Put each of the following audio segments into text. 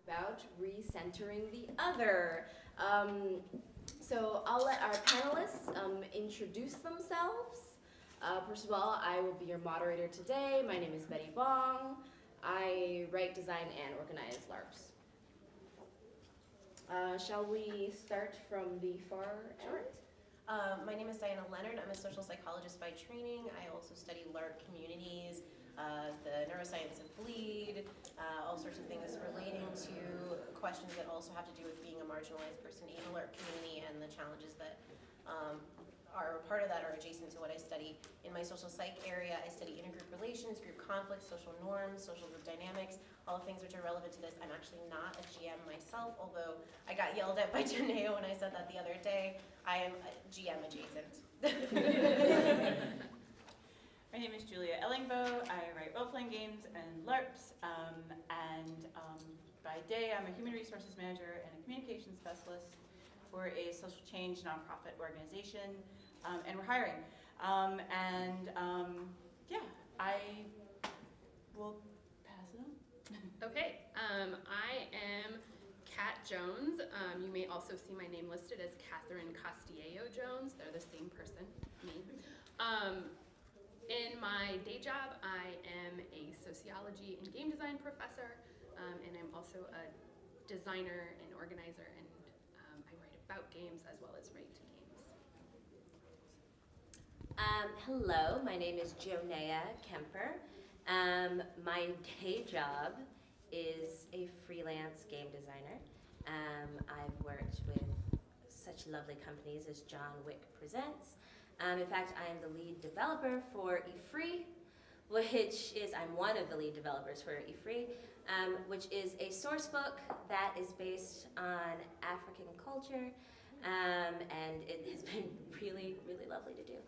about recentering the other. So I'll let our panelists introduce themselves. First of all, I will be your moderator today. My name is Betty Bong. I write, design, and organize LARPs. Shall we start from the far end? My name is Leonard. I'm a social psychologist by training. I also study LARP communities, the neuroscience of bleed, all sorts of things relating to questions that also have to do with being a marginalized person in a LARP community and the challenges that are part of that or adjacent to what I study. In my social psych area, I study intergroup relations, group conflicts, social norms, social group dynamics, all the things which are relevant to this. I'm actually not a GM myself, although I got yelled at by Jonaya when I said that the other day. I am GM adjacent. My name is Ellingboe. I write role-playing games and LARPs, by day I'm a human resources manager and a communications specialist for a social change nonprofit organization, and we're hiring. Yeah, I will pass it on. Okay, I am Kat Jones. You may also see my name listed as Catherine Castillo Jones. They're the same person, me. In my day job, I am a sociology and game design professor, and I'm also a designer and organizer, and I write about games as well as write games. Hello, my name is Jonaya Kemper. My day job is a freelance game designer. I've worked with such lovely companies as John Wick Presents. In fact, I am the lead developer for eFree, I'm one of the lead developers for eFree, which is a source book that is based on African culture, and it has been really, really lovely to do.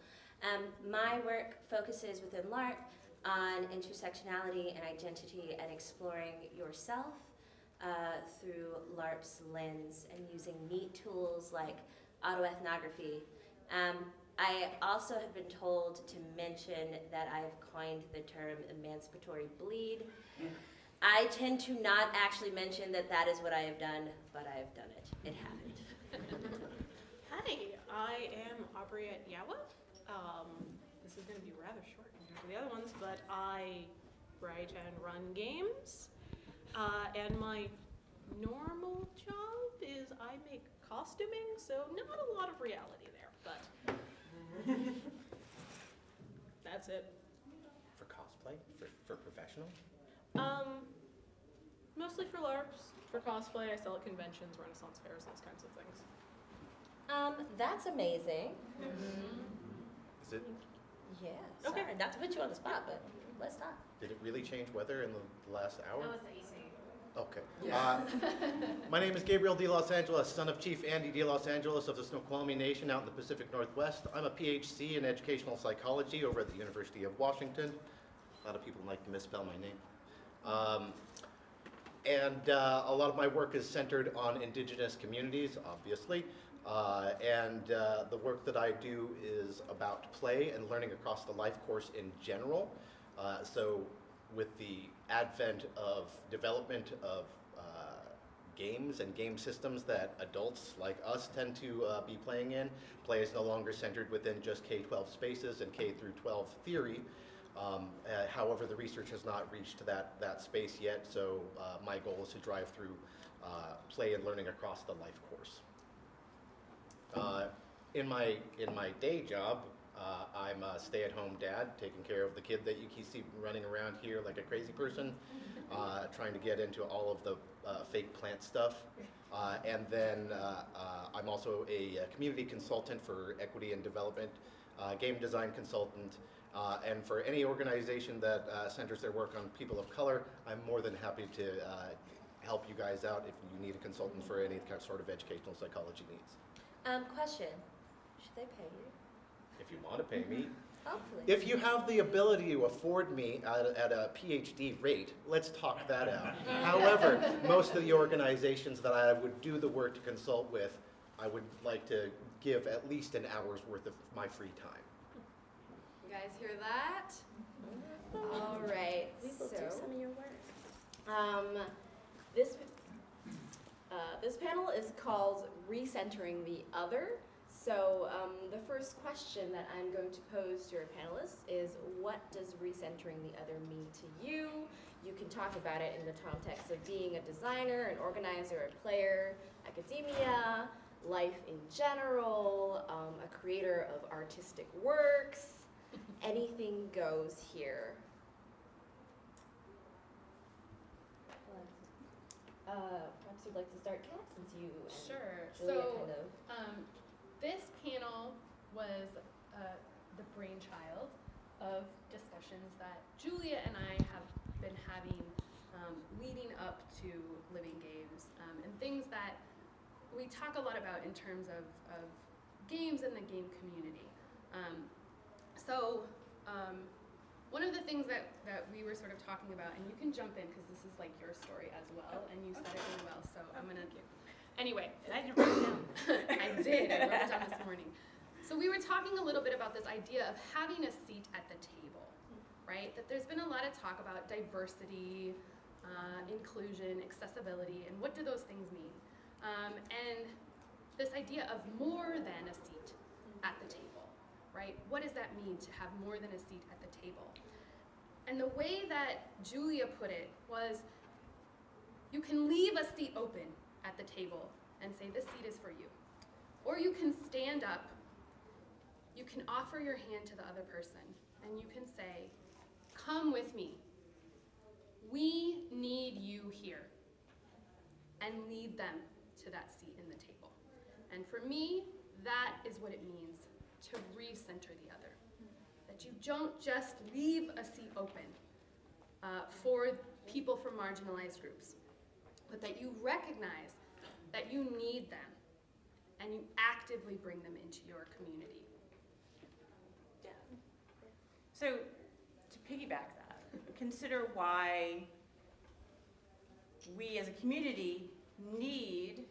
My work focuses within LARP on intersectionality and identity and exploring yourself through LARP's lens and using neat tools like autoethnography. I also have been told to mention that I've coined the term emancipatory bleed. I tend to not actually mention that that is what I have done, but I have done it. It happened. Hi, I am Abrihette Yawa. This is going to be rather short compared to the other ones, but I write and run games. And my normal job is I make costuming, so not a lot of reality there, but that's it. For cosplay? For professional? Mostly for LARPs. For cosplay, I sell at conventions, Renaissance fairs, those kinds of things. That's amazing. Is it? Yeah, Okay. sorry, not to put you on the spot, but let's talk. Did it really change weather in the last hour? That was easy. Okay. My name is Gabriel de Los Angeles, son of Chief Andy de Los Angeles of the Snoqualmie Nation out in the Pacific Northwest. I'm a PhD in educational psychology over at the University of Washington. A lot of people like to misspell my name. A lot of my work is centered on indigenous communities, obviously. The work that I do is about play and learning across the life course in general. So with the advent of development of games and game systems that adults like us tend to be playing in, play is no longer centered within just K-12 spaces and K through 12 theory. However, the research has not reached that space yet, so my goal is to drive through play and learning across the life course. In my day job, I'm a stay-at-home dad, taking care of the kid that you see running around here like a crazy person, trying to get into all of the fake plant stuff. I'm also a community consultant for equity and development, game design consultant, and for any organization that centers their work on people of color, I'm more than happy to help you guys out if you need a consultant for any sort of educational psychology needs. Question, should they pay you? If you want to pay me. Hopefully. If you have the ability to afford me at a PhD rate, let's talk that out. However, most of the organizations that I would do the work to consult with, I would like to give at least an hour's worth of my free time. You guys hear that? All right. We will do some of your work. This This panel is called Recentering the Other. So the first question that I'm going to pose to our panelists is, what does recentering the other mean to you? You can talk about it in the context of being a designer, an organizer, a player, academia, life in general, a creator of artistic works. Anything goes here. Perhaps you'd like to start, Kat, since you and Sure. Julia So, kind of... this panel was the brainchild of discussions that Julia and I have been having leading up to Living Games, and things that we talk a lot about in terms of games and the game community. One of the things that we were sort of talking about, and you can jump in because this is like your story as well, and you said it really well, so I'm gonna... Anyway. And I didn't write it down. I did, I wrote it down this morning. So we were talking a little bit about this idea of having a seat at the table, right? That there's been a lot of talk about diversity, inclusion, accessibility, and what do those things mean? And this idea of more than a seat at the table, right? What does that mean to have more than a seat at the table? And the way that Julia put it was, you can leave a seat open at the table and say, this seat is for you. Or you can stand up, you can offer your hand to the other person, and you can say, come with me. We need you here. And lead them to that seat in the table. And for me, that is what it means to recenter the other. That you don't just leave a seat open for people from marginalized groups, but that you recognize that you need them and you actively bring them into your community. Yeah. So, to piggyback that, consider why we as a community need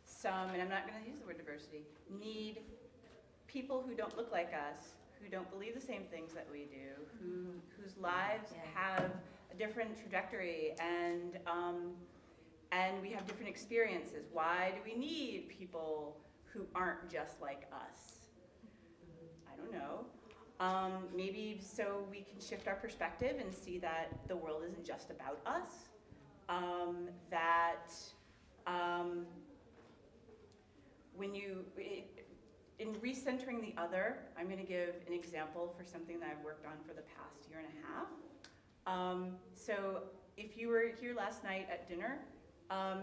some, and I'm not going to use the word diversity, need people who don't look like us, who don't believe the same things that we do, whose lives have a different trajectory, and we have different experiences. Why do we need people who aren't just like us? I don't know. Maybe so we can shift our perspective and see that the world isn't just about us. In recentering the other, I'm going to give an example for something that I've worked on for the past year and a half. So if you were here last night at dinner,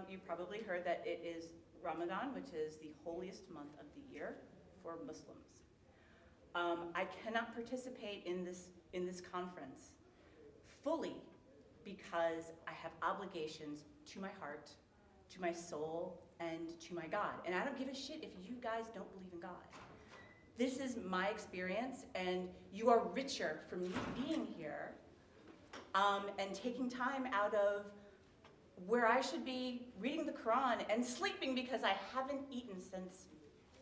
you probably heard that it is Ramadan, which is the holiest month of the year for Muslims. I cannot participate in this conference fully because I have obligations to my heart, to my soul, and to my God. And I don't give a shit if you guys don't believe in God. This is my experience, and you are richer for me being here and taking time out of where I should be reading the Quran and sleeping because I haven't eaten since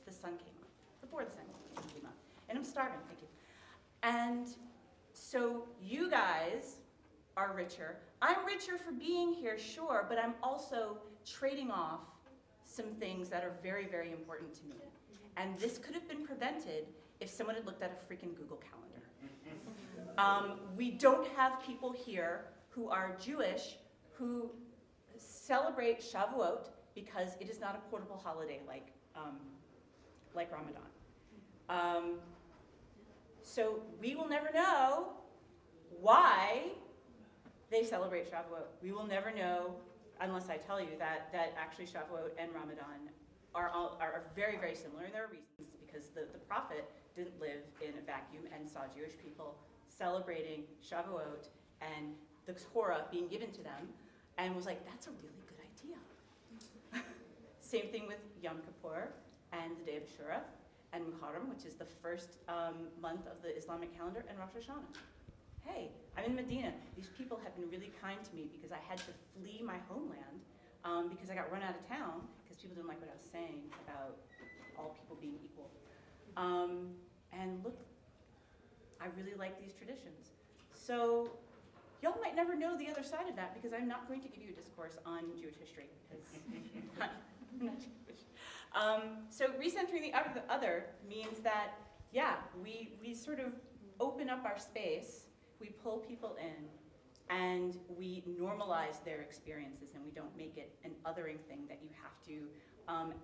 the sun came up, before the sun came up. And I'm starving, thank you. And so you guys are richer. I'm richer for being here, sure, but I'm also trading off some things that are very, very important to me. And this could have been prevented if someone had looked at a freaking Google Calendar. We don't have people here who are Jewish who celebrate Shavuot because it is not a portable holiday like Ramadan. So we will never know why they celebrate Shavuot. We will never know unless I tell you that actually Shavuot and Ramadan are very, very similar. And there are reasons, because the prophet didn't live in a vacuum and saw Jewish people celebrating Shavuot and the Torah being given to them and was like, that's a really good idea. Same thing with Yom Kippur and the Day of Ashura and Muharram, which is the first month of the Islamic calendar, and Rosh Hashanah. Hey, I'm in Medina. These people have been really kind to me because I had to flee my homeland because I got run out of town because people didn't like what I was saying about all people being equal. And look, I really like these traditions. So y'all might never know the other side of that because I'm not going to give you a discourse on Jewish history because I'm not Jewish. So recentering the other means that, yeah, we sort of open up our space, we pull people in, and we normalize their experiences, and we don't make it an othering thing that you have to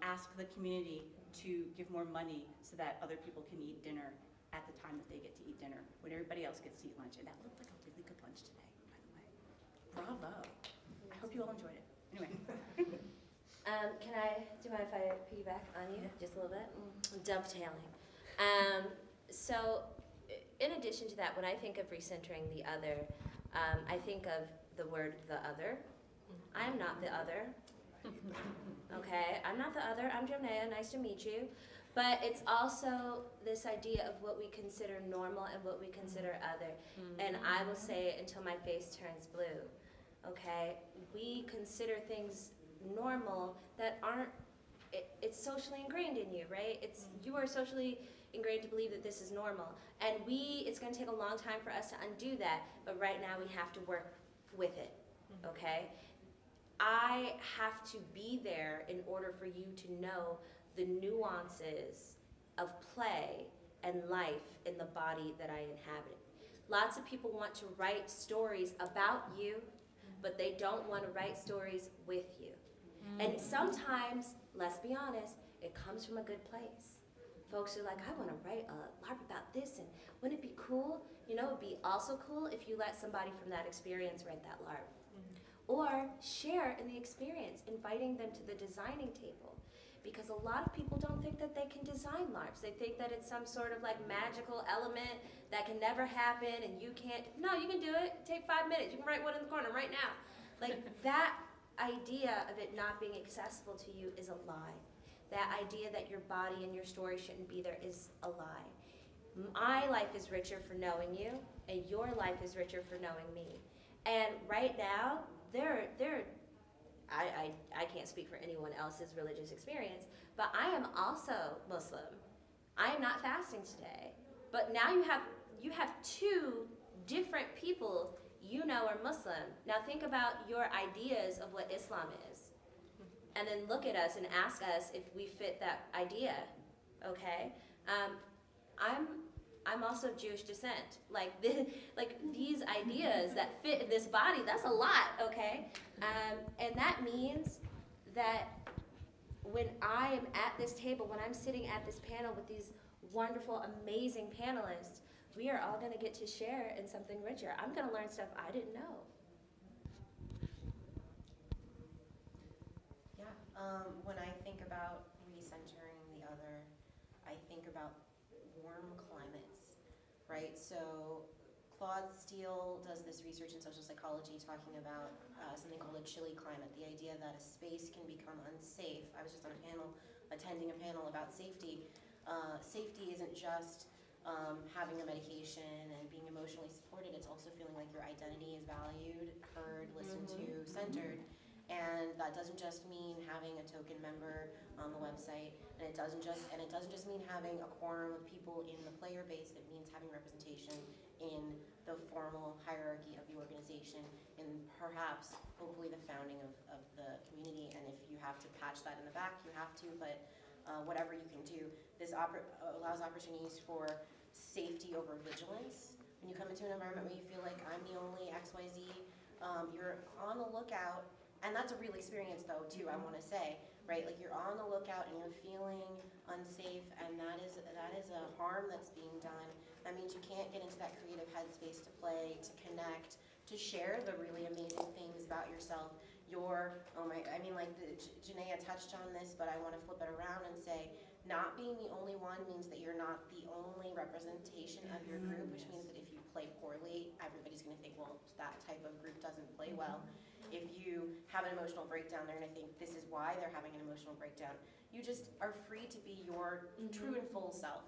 ask the community to give more money so that other people can eat dinner at the time that they get to eat dinner, when everybody else gets to eat lunch. And that looked like a really good lunch today, by the way. Bravo. I hope you all enjoyed it. Anyway. Do you mind if I piggyback on you just a little bit? Dovetailing. So, in addition to that, when I think of recentering the other, I think of the word the other. I'm not the other. Okay, I'm not the other. I'm Jonaya. Nice to meet you. But it's also this idea of what we consider normal and what we consider other. And I will say it until my face turns blue. Okay, we consider things normal that aren't, it's socially ingrained in you, right? You are socially ingrained to believe that this is normal. And it's gonna take a long time for us to undo that, but right now we have to work with it, okay? I have to be there in order for you to know the nuances of play and life in the body that I inhabit. Lots of people want to write stories about you, but they don't want to write stories with you. And sometimes, let's be honest, it comes from a good place. Folks are like, I want to write a LARP about this, and wouldn't it be cool? You know, it'd be also cool if you let somebody from that experience write that LARP. Or share in the experience, inviting them to the designing table. Because a lot of people don't think that they can design LARPs. They think that it's some sort of like magical element that can never happen and you can't. No, you can do it. Take 5 minutes. You can write one in the corner right now. Like that idea of it not being accessible to you is a lie. That idea that your body and your story shouldn't be there is a lie. My life is richer for knowing you, and your life is richer for knowing me. And right now, I can't speak for anyone else's religious experience, but I am also Muslim. I am not fasting today. But now you have two different people you know are Muslim. Now think about your ideas of what Islam is. And then look at us and ask us if we fit that idea, okay? I'm also of Jewish descent. Like these ideas that fit in this body, that's a lot, okay? And that means that when I am at this table, when I'm sitting at this panel with these wonderful, amazing panelists, we are all gonna get to share in something richer. I'm gonna learn stuff I didn't know. Yeah, when I think about recentering the other, I think about warm climates, right? So Claude Steele does this research in social psychology talking about something called a chilly climate, the idea that a space can become unsafe. I was just on a panel, attending a panel about safety. Safety isn't just having a medication and being emotionally supported, it's also feeling like your identity is valued, heard, listened to, centered. And that doesn't just mean having a token member on the website, and it doesn't just mean having a quorum of people in the player base. It means having representation in the formal hierarchy of the organization, and perhaps, hopefully, the founding of the community. And if you have to patch that in the back, you have to. But whatever you can do, this allows opportunities for safety over vigilance. When you come into an environment where you feel like I'm the only XYZ, you're on the lookout. And that's a real experience though too, I wanna say, right? Like you're on the lookout and you're feeling unsafe, and that is a harm that's being done. That means you can't get into that creative headspace to play, to connect, to share the really amazing things about yourself. Jonaya touched on this, but I wanna flip it around and say, not being the only one means that you're not the only representation of your group, which means that if you play poorly, everybody's gonna think, well, that type of group doesn't play well. If you have an emotional breakdown, they're gonna think this is why they're having an emotional breakdown. You just are free to be your true and full self,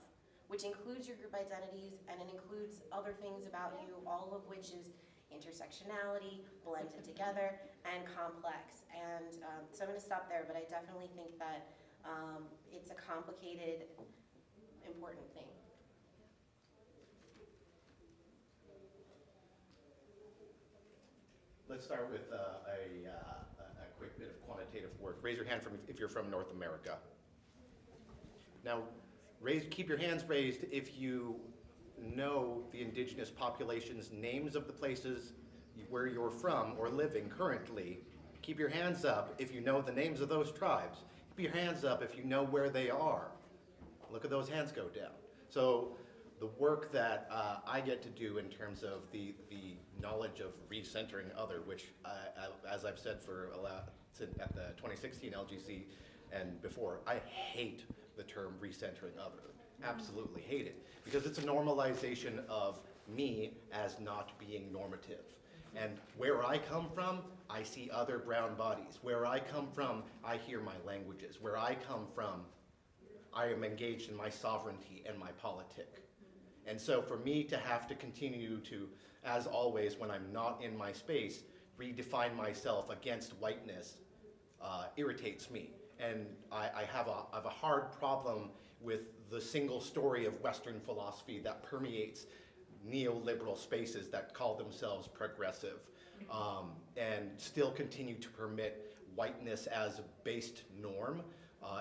which includes your group identities, and it includes other things about you, all of which is intersectionality, blended together, and complex. And so I'm gonna stop there, but I definitely think that it's a complicated, important thing. Let's start with a quick bit of quantitative work. Raise your hand if you're from North America. Now, keep your hands raised if you know the indigenous population's names of the places where you're from or living currently. Keep your hands up if you know the names of those tribes. Keep your hands up if you know where they are. Look at those hands go down. So the work that I get to do in terms of the knowledge of recentering other, which as I've said for a lot at the 2016 LGC and before, I hate the term recentering other. Absolutely hate it, because it's a normalization of me as not being normative. And where I come from, I see other brown bodies. Where I come from, I hear my languages. Where I come from, I am engaged in my sovereignty and my politic. And so for me to have to continue to, as always, when I'm not in my space, redefine myself against whiteness irritates me. And I have a hard problem with the single story of Western philosophy that permeates neoliberal spaces that call themselves progressive and still continue to permit whiteness as a based norm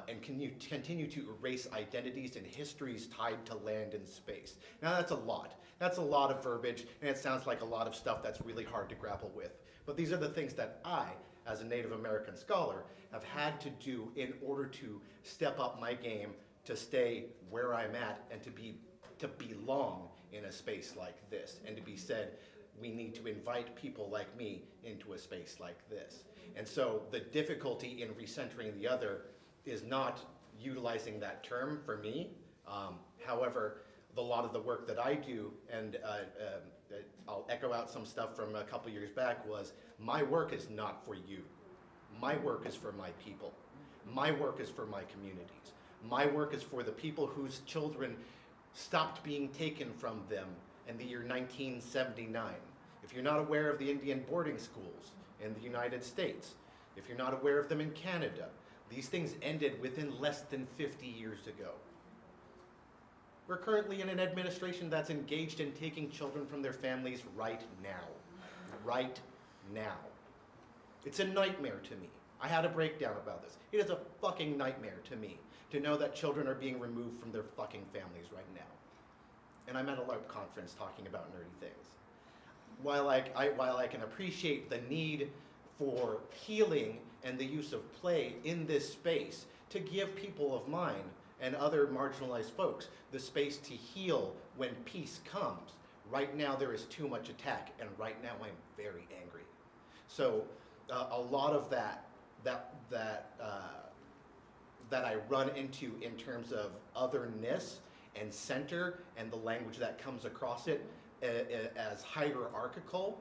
and continue to erase identities and histories tied to land and space. Now that's a lot. That's a lot of verbiage, and it sounds like a lot of stuff that's really hard to grapple with. But these are the things that I, as a Native American scholar, have had to do in order to step up my game to stay where I'm at and to belong in a space like this, and to be said, we need to invite people like me into a space like this. And so the difficulty in recentering the other is not utilizing that term for me. However, a lot of the work that I do, and I'll echo out some stuff from a couple years back, was my work is not for you. My work is for my people. My work is for my communities. My work is for the people whose children stopped being taken from them in the year 1979. If you're not aware of the Indian boarding schools in the United States, if you're not aware of them in Canada, these things ended within less than 50 years ago. We're currently in an administration that's engaged in taking children from their families right now. Right now. It's a nightmare to me. I had a breakdown about this. It is a fucking nightmare to me to know that children are being removed from their fucking families right now. And I'm at a LARP conference talking about nerdy things. While I can appreciate the need for healing and the use of play in this space to give people of mine and other marginalized folks the space to heal when peace comes, right now there is too much attack, and right now I'm very angry. So a lot of that I run into in terms of otherness and center and the language that comes across it as hierarchical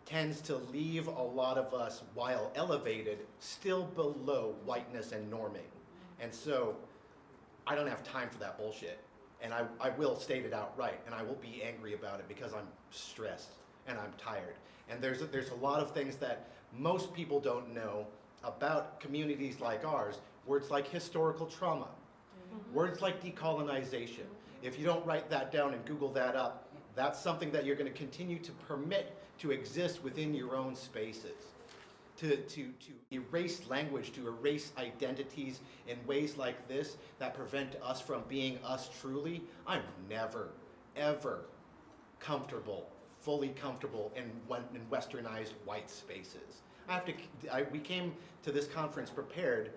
tends to leave a lot of us, while elevated, still below whiteness and norming. And so I don't have time for that bullshit. And I will state it outright, and I will be angry about it because I'm stressed and I'm tired. And there's a lot of things that most people don't know about communities like ours, words like historical trauma, words like decolonization. If you don't write that down and Google that up, that's something that you're going to continue to permit to exist within your own spaces. To erase language, to erase identities in ways like this that prevent us from being us truly, I'm never, ever fully comfortable in westernized white spaces. We came to this conference prepared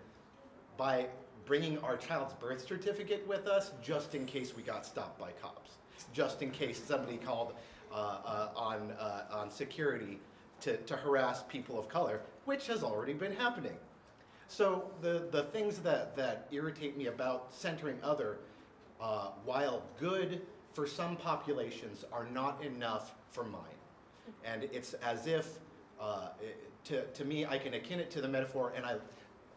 by bringing our child's birth certificate with us just in case we got stopped by cops, just in case somebody called on security to harass people of color, which has already been happening. So the things that irritate me about centering other, while good for some populations, are not enough for mine. And it's as if, to me, I can akin it to the metaphor, and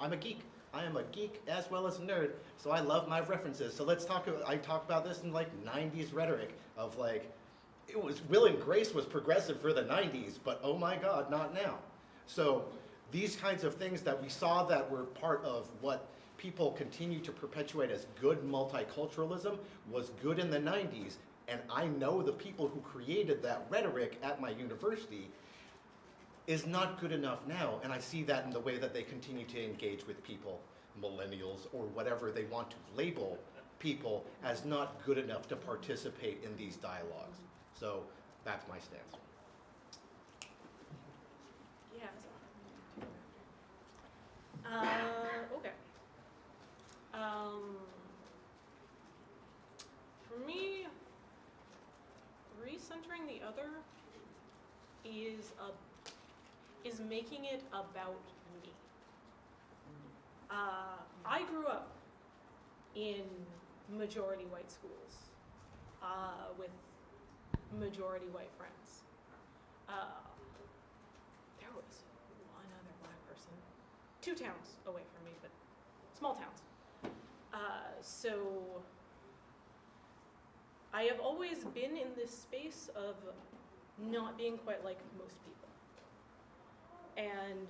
I'm a geek. I am a geek as well as a nerd, so I love my references. So I talk about this in like 90s rhetoric of like, Will and Grace was progressive for the 90s, but oh my God, not now. So these kinds of things that we saw that were part of what people continue to perpetuate as good multiculturalism was good in the 90s, and I know the people who created that rhetoric at my university. is not good enough now, and I see that in the way that they continue to engage with people, millennials, or whatever they want to label people as not good enough to participate in these dialogues. So that's my stance. Yeah. Okay. For me, recentering the other is making it about me. I grew up in majority white schools with majority white friends. There was one other black person, 2 towns away from me, but small towns. So I have always been in this space of not being quite like most people. And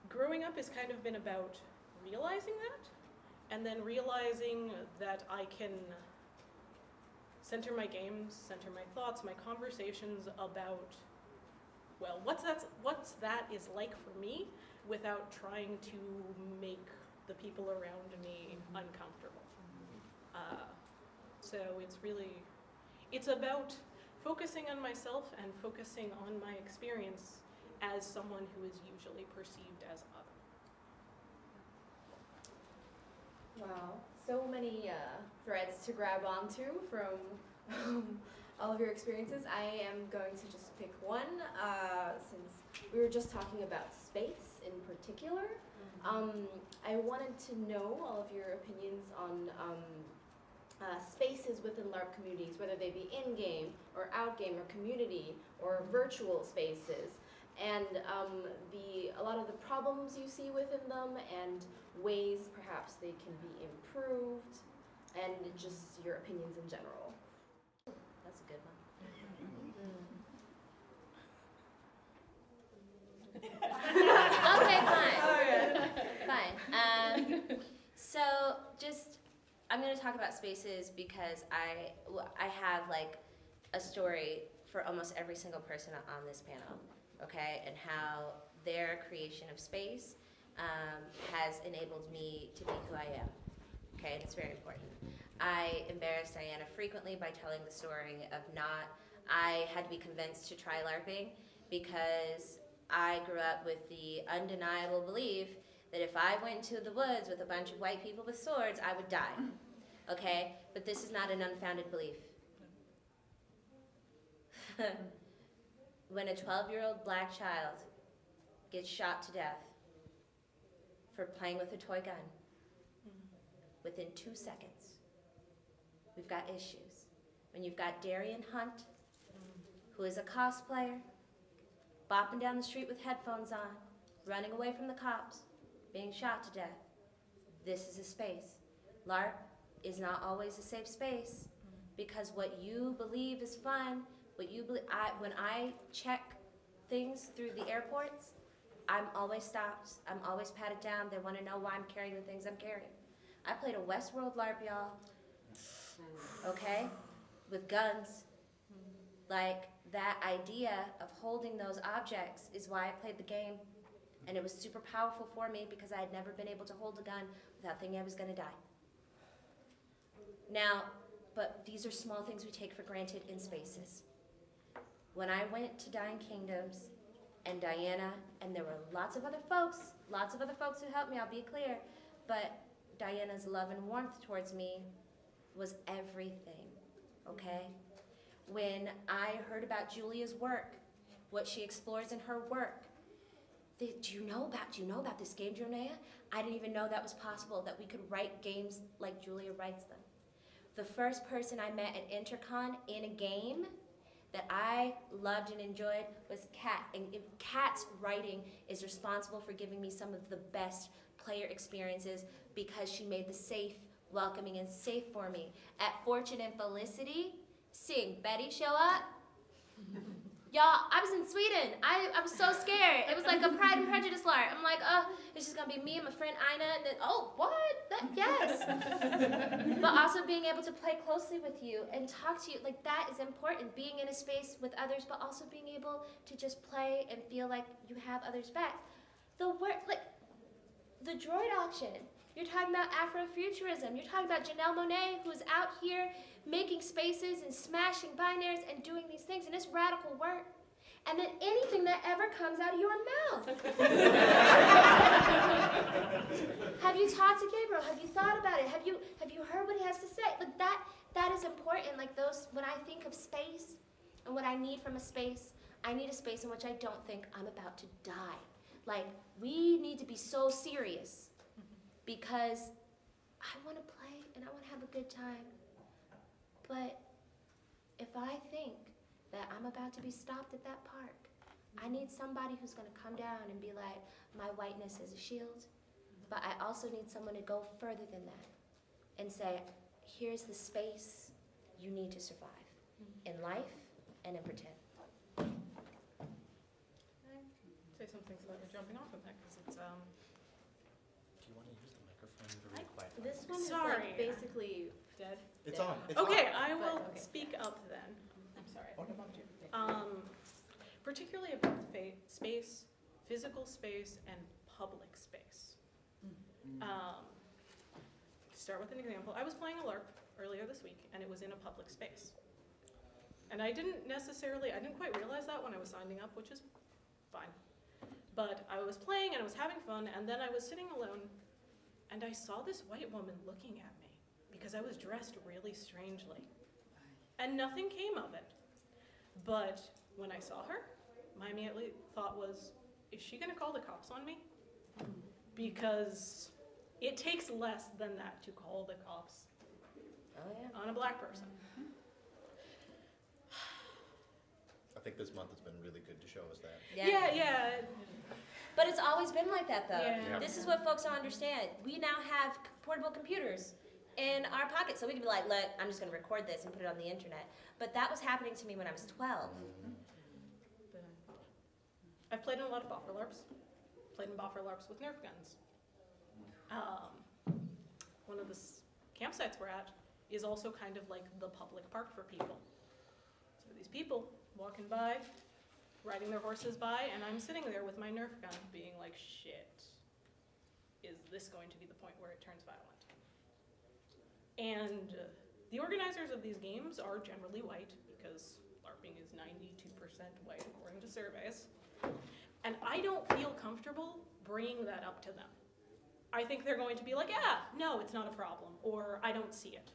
growing up has kind of been about realizing that, and then realizing that I can center my games, center my thoughts, my conversations about, well, what's that is like for me, without trying to make the people around me uncomfortable. So it's about focusing on myself and focusing on my experience as someone who is usually perceived as other. Wow, so many threads to grab onto from all of your experiences. I am going to just pick one, since we were just talking about space in particular. I wanted to know all of your opinions on spaces within LARP communities, whether they be in-game or out-game or community or virtual spaces, and a lot of the problems you see within them and ways perhaps they can be improved, and just your opinions in general. That's a good one. Okay, fine. So I'm going to talk about spaces because I have like a story for almost every single person on this panel, okay, and how their creation of space has enabled me to be who I am, okay, and it's very important. I embarrass Diana frequently by telling the story of I had to be convinced to try LARPing because I grew up with the undeniable belief that if I went into the woods with a bunch of white people with swords, I would die, okay? But this is not an unfounded belief. When a 12-year-old black child gets shot to death for playing with a toy gun, within 2 seconds, we've got issues. When you've got Darian Hunt, who is a cosplayer, bopping down the street with headphones on, running away from the cops, being shot to death. This is a space. LARP is not always a safe space because what you believe is fun, when I check things through the airports, I'm always stopped, I'm always patted down. They want to know why I'm carrying the things I'm carrying. I played a Westworld LARP, y'all, okay, with guns. Like, that idea of holding those objects is why I played the game. And it was super powerful for me because I had never been able to hold a gun without thinking I was going to die. Now, but these are small things we take for granted in spaces. When I went to Dying Kingdoms, and Diana, and there were lots of other folks who helped me, I'll be clear, but Diana's love and warmth towards me was everything, okay? When I heard about Julia's work, what she explores in her work, do you know about this game, Jonaya? I didn't even know that was possible, that we could write games like Julia writes them. The first person I met at Intercon in a game that I loved and enjoyed was Kat. And Kat's writing is responsible for giving me some of the best player experiences because she made the safe, welcoming, and safe for me. At Fortune and Felicity, seeing Betty show up, y'all, I was in Sweden. I was so scared. It was like a Pride and Prejudice larp. I'm like, it's just gonna be me and my friend Ina, and then, what? Yes. But also being able to play closely with you and talk to you, like that is important. Being in a space with others, but also being able to just play and feel like you have others back. The droid auction. You're talking about Afrofuturism. You're talking about Janelle Monáe, who's out here making spaces and smashing binaries and doing these things, and it's radical work. And then anything that ever comes out of your mouth. Have you talked to Gabriel? Have you thought about it? Have you heard what he has to say? Like that is important. Like those, when I think of space and what I need from a space, I need a space in which I don't think I'm about to die. Like, we need to be so serious because I want to play and I want to have a good time. But if I think that I'm about to be stopped at that park, I need somebody who's going to come down and be like, my whiteness is a shield, but I also need someone to go further than that and say, here's the space you need to survive in life and in pretend. Say something slightly jumping off of that because it's Do you want to use the microphone really quiet? This one is Sorry. like basically dead. It's on. It's Okay, on. I will okay. speak up then. I'm sorry, I Okay. bumped you. Particularly about space, physical space, and public space. To start with an example, I was playing a LARP earlier this week, and it was in a public space. And I didn't quite realize that when I was signing up, which is fine. But I was playing and I was having fun, and then I was sitting alone, and I saw this white woman looking at me because I was dressed really strangely. And nothing came of it. But when I saw her, my immediate thought was, is she gonna call the cops on me? Because it takes less than that to call the cops on a black person. I think this month has been really good to show us that. Yeah. But it's always been like that, though. Yeah. This is what folks don't understand. We now have portable computers in our pockets, so we can be like, look, I'm just going to record this and put it on the internet. But that was happening to me when I was 12. I've played in a lot of boffer LARPs. Played in boffer LARPs with Nerf guns. One of the campsites we're at is also kind of like the public park for people. So these people walking by, riding their horses by, and I'm sitting there with my Nerf gun being like, shit, is this going to be the point where it turns violent? And the organizers of these games are generally white because LARPing is 92% white according to surveys. And I don't feel comfortable bringing that up to them. I think they're going to be like, no, it's not a problem, or I don't see it.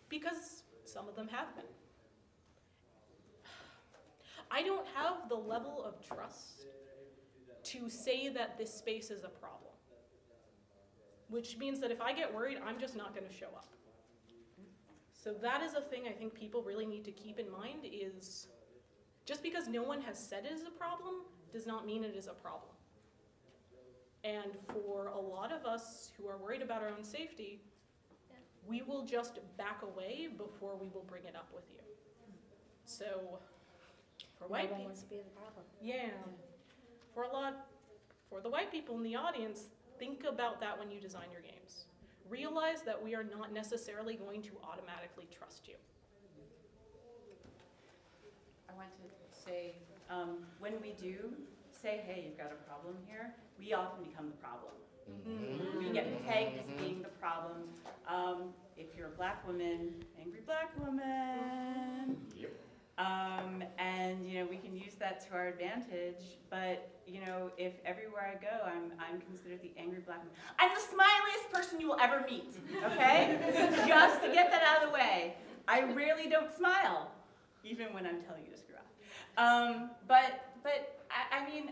Because some of them have been. I don't have the level of trust to say that this space is a problem. Which means that if I get worried, I'm just not going to show up. So that is a thing I think people really need to keep in mind is just because no one has said it is a problem does not mean it is a problem. And for a lot of us who are worried about our own safety, we will just back away before we will bring it up with you. So for white people, wants to be the problem. yeah. For the white people in the audience, think about that when you design your games. Realize that we are not necessarily going to automatically trust you. I want to say, when we do say, hey, you've got a problem here, we often become the problem. We get pegged as being the problem. If you're a black woman, angry black woman. Yep. And we can use that to our advantage. But if everywhere I go, I'm considered the angry black woman. I'm the smiliest person you will ever meet. Okay, just to get that out of the way. I rarely don't smile, even when I'm telling you to screw up. But I mean,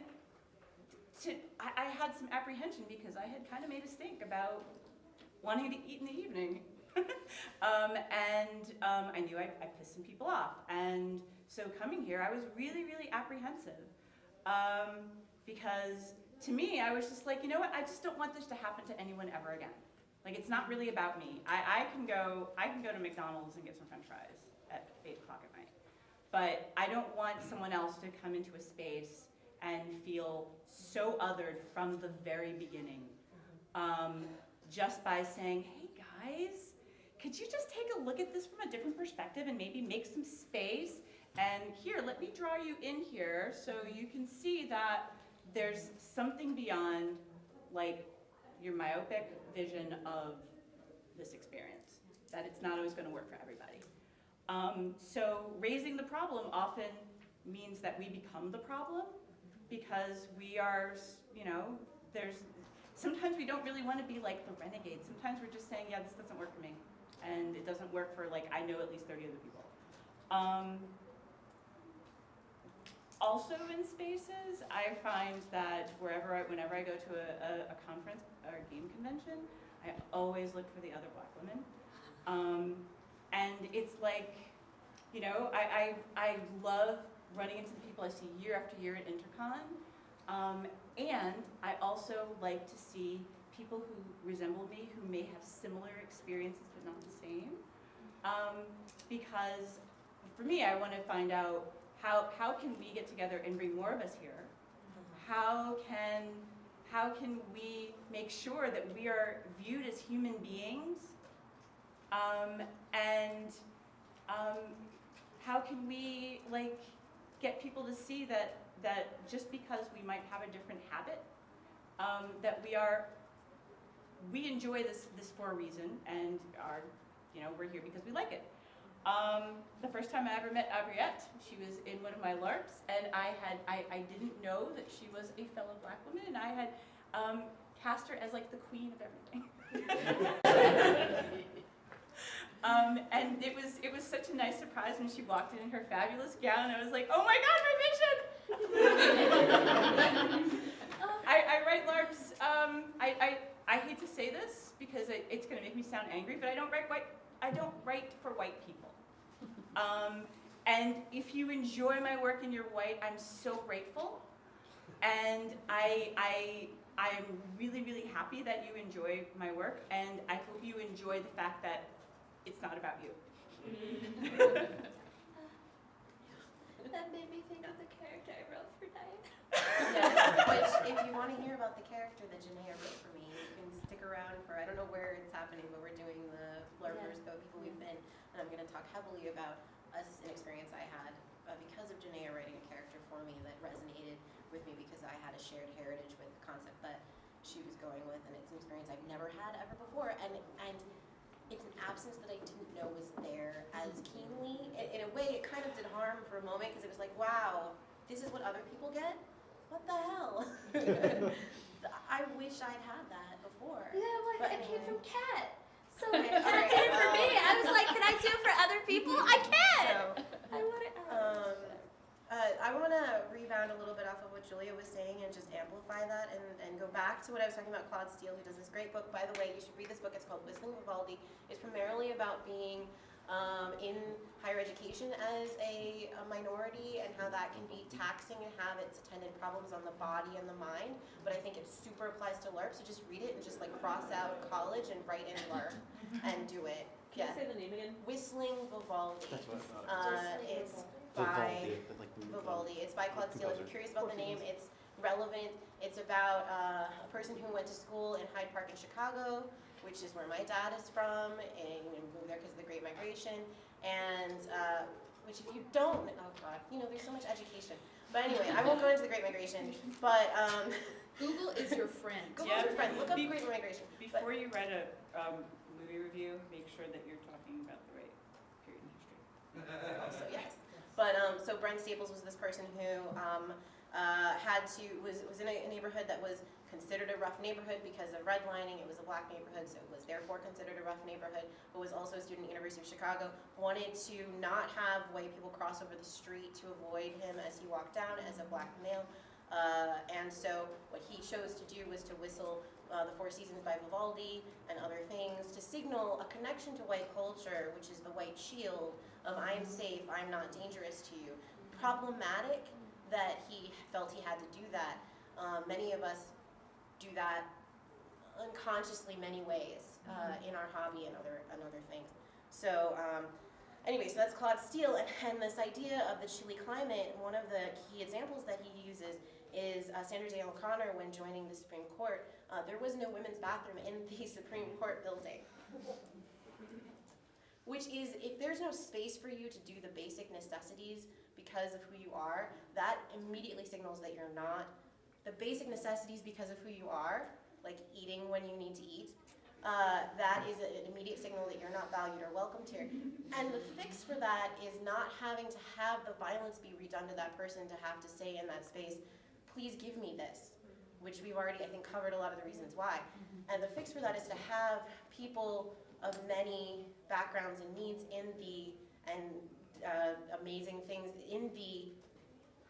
I had some apprehension because I had kind of made a stink about wanting to eat in the evening. I knew I pissed some people off. And so coming here, I was really, really apprehensive. Because to me, I was just like, you know what? I just don't want this to happen to anyone ever again. Like, it's not really about me. I can go to McDonald's and get some French fries at 8 o'clock at night. but I don't want someone else to come into a space and feel so othered from the very beginning, just by saying, hey guys, could you just take a look at this from a different perspective and maybe make some space? And here, let me draw you in here so you can see that there's something beyond like your myopic vision of this experience, that it's not always going to work for everybody. So raising the problem often means that we become the problem, because we are, you know, sometimes we don't really want to be like the renegade. Sometimes we're just saying, yeah, this doesn't work for me. And it doesn't work for, like, I know at least 30 other people. Also in spaces, I find that whenever I go to a conference or a game convention, I always look for the other Black women. And it's like, you know, I love running into the people I see year after year at Intercon. And I also like to see people who resemble me, who may have similar experiences but not the same. Because for me, I want to find out how can we get together and bring more of us here? How can we make sure that we are viewed as human beings? And how can we get people to see that just because we might have a different habit, that we enjoy this for a reason, and we're here because we like it. The first time I ever met Abrihette, she was in one of my LARPs, and I didn't know that she was a fellow Black woman, and I had cast her as like the queen of everything. And it was such a nice surprise when she walked in her fabulous gown. I was like, oh my God, my vision! I write LARPs. I hate to say this because it's going to make me sound angry, but I don't write for white people. And if you enjoy my work and you're white, I'm so grateful. And I am really, really happy that you enjoy my work, and I hope you enjoy the fact that it's not about you. That made me think of the character I wrote for Diane. Yes, which, if you want to hear about the character that Jonaya wrote for me, you can stick around for, I don't know where it's happening, but we're doing the LARPers, the people we've been, and I'm going to talk heavily about an experience I had because of Jonaya writing a character for me that resonated with me, because I had a shared heritage with the concept that she was going with, and it's an experience I've never had ever before, and it's an absence that I didn't know was there as keenly. In a way, it kind of did harm for a moment, because it was like, wow, this is what other people get? What the hell? I wish I'd had that before. Yeah, But it came anyway. from Kat. So Okay, Kat alright, did it for well. me. I was like, can I do it for other people? I can! So, I want it. I want to rebound a little bit off of what Julia was saying and just amplify that and go back to what I was talking about. Claude Steele, who does this great book, by the way, you should read this book. It's called Whistling Vivaldi. It's primarily about being in higher education as a minority, and how that can be taxing and have its attendant problems on the body and the mind. But I think it super applies to LARP, so just read it and just cross out college and write in LARP and do it. Can you say the name again? Whistling Vivaldi. That's what I thought. It's by Vivaldi. Vivaldi. It's by Claude Steele. If you're curious about the name, it's relevant. It's about a person who went to school in Hyde Park in Chicago, which is where my dad is from, and moved there because of the Great Migration. And which, if you don't, oh God, there's so much education. But anyway, I won't go into the Great Migration. But Google is your friend. Google is your friend. Look up Great Migration. Before you write a movie review, make sure that you're talking about the right period in history. Also, yes. But so Brent Staples was this person who was in a neighborhood that was considered a rough neighborhood because of redlining. It was a Black neighborhood, so it was therefore considered a rough neighborhood, but was also a student at the University of Chicago. Wanted to not have white people cross over the street to avoid him as he walked down as a Black male. And so what he chose to do was to whistle the Four Seasons by Vivaldi and other things to signal a connection to white culture, which is the white shield of I am safe, I'm not dangerous to you. Problematic that he felt he had to do that. Many of us do that unconsciously many ways in our hobby and other things. So Anyway, so that's Claude Steele, and this idea of the chilly climate, one of the key examples that he uses is Sandra Day O'Connor when joining the Supreme Court. There was no women's bathroom in the Supreme Court building. Which is, if there's no space for you to do the basic necessities because of who you are, that immediately signals that you're not. The basic necessities because of who you are, like eating when you need to eat, that is an immediate signal that you're not valued or welcomed here. And the fix for that is not having to have the violence be redone to that person to have to say in that space, please give me this, which we've already, I think, covered a lot of the reasons why. And the fix for that is to have people of many backgrounds and needs in the, amazing things in the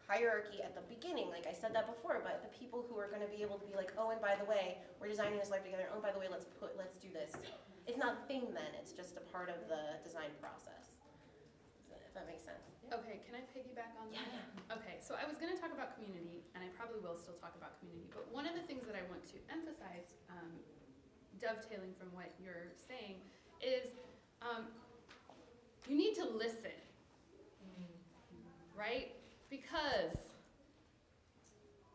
hierarchy at the beginning, like I said that before, but the people who are going to be able to be like, oh, and by the way, we're designing this life together. Oh, by the way, let's do this. It's not a thing then, it's just a part of the design process. If that makes sense. Okay, can I piggyback on that? Yeah. Okay, so I was going to talk about community, and I probably will still talk about community, but one of the things that I want to emphasize, dovetailing from what you're saying, is you need to listen, right? Because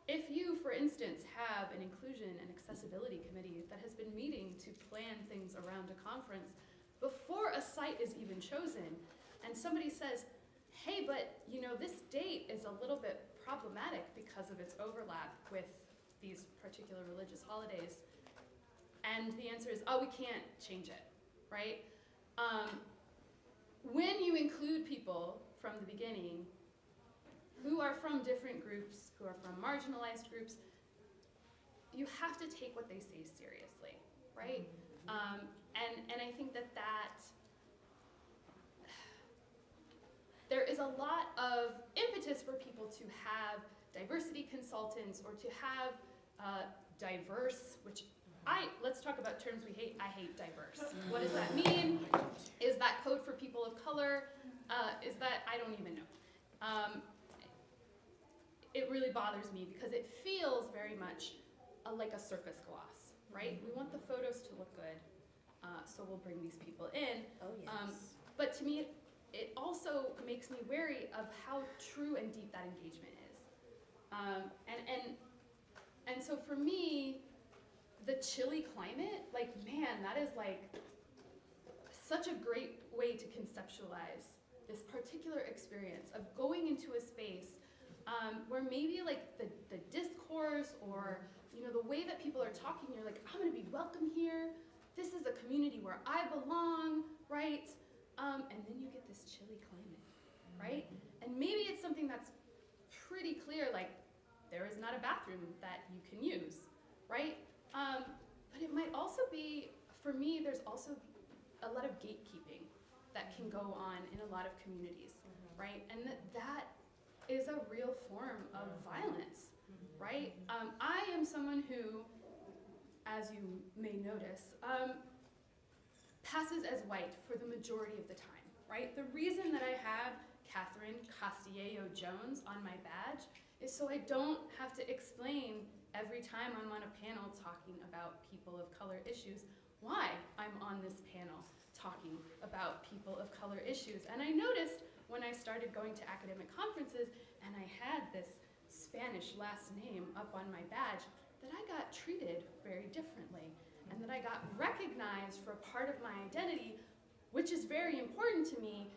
if you, for instance, have an inclusion and accessibility committee that has been meeting to plan things around a conference before a site is even chosen, and somebody says, hey, but you know, this date is a little bit problematic because of its overlap with these particular religious holidays, and the answer is, oh, we can't change it, right? When you include people from the beginning who are from different groups, who are from marginalized groups, you have to take what they say seriously, right? And I think that there is a lot of impetus for people to have diversity consultants or to have diverse, which let's talk about terms we hate. I hate diverse. What does that mean? Is that code for people of color? Is that, I don't even know. It really bothers me because it feels very much like a surface gloss, right? We want the photos to look good, so we'll bring these people in. Oh, yes. But to me, it also makes me wary of how true and deep that engagement is. And so for me, the chilly climate, like, man, that is like such a great way to conceptualize this particular experience of going into a space where maybe like the discourse or, you know, the way that people are talking, you're like, I'm gonna be welcome here. This is a community where I belong, right? And then you get this chilly climate, right? And maybe it's something that's pretty clear, like there is not a bathroom that you can use, right? But it might also be, for me, there's also a lot of gatekeeping that can go on in a lot of communities, right? And that is a real form of violence, right? I am someone who, as you may notice, passes as white for the majority of the time, right? The reason that I have Catherine Castillo-Jones on my badge is so I don't have to explain every time I'm on a panel talking about people of color issues why I'm on this panel talking about people of color issues. And I noticed when I started going to academic conferences and I had this Spanish last name up on my badge, that I got treated very differently and that I got recognized for a part of my identity, which is very important to me,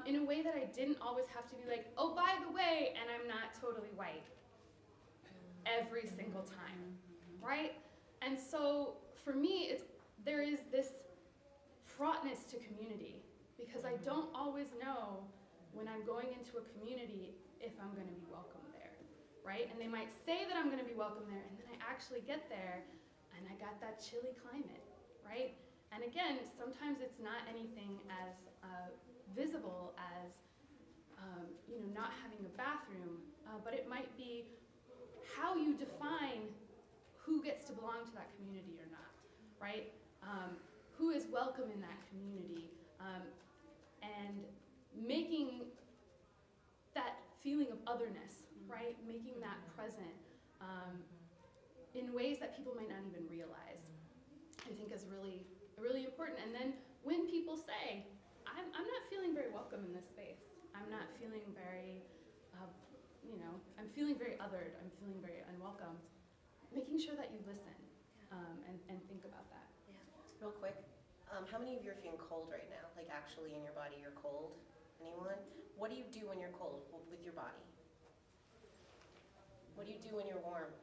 in a way that I didn't always have to be like, oh, by the way, and I'm not totally white every single time, right? And so for me, there is this fraughtness to community because I don't always know when I'm going into a community if I'm going to be welcome there, right? And they might say that I'm going to be welcome there, and then I actually get there and I got that chilly climate, right? And again, sometimes it's not anything as visible as you know, not having a bathroom, but it might be how you define who gets to belong to that community or not, right? Who is welcome in that community, and making that feeling of otherness, right? Making that present in ways that people might not even realize, I think is really, really important. And then when people say, I I'm not feeling very welcome in this space. I'm not feeling very, I'm feeling very othered. I'm feeling very unwelcomed. Making sure that you listen and think about that. Real quick, how many of you are feeling cold right now? Like actually in your body you're cold? Anyone? What do you do when you're cold with your body? What do you do when you're warm?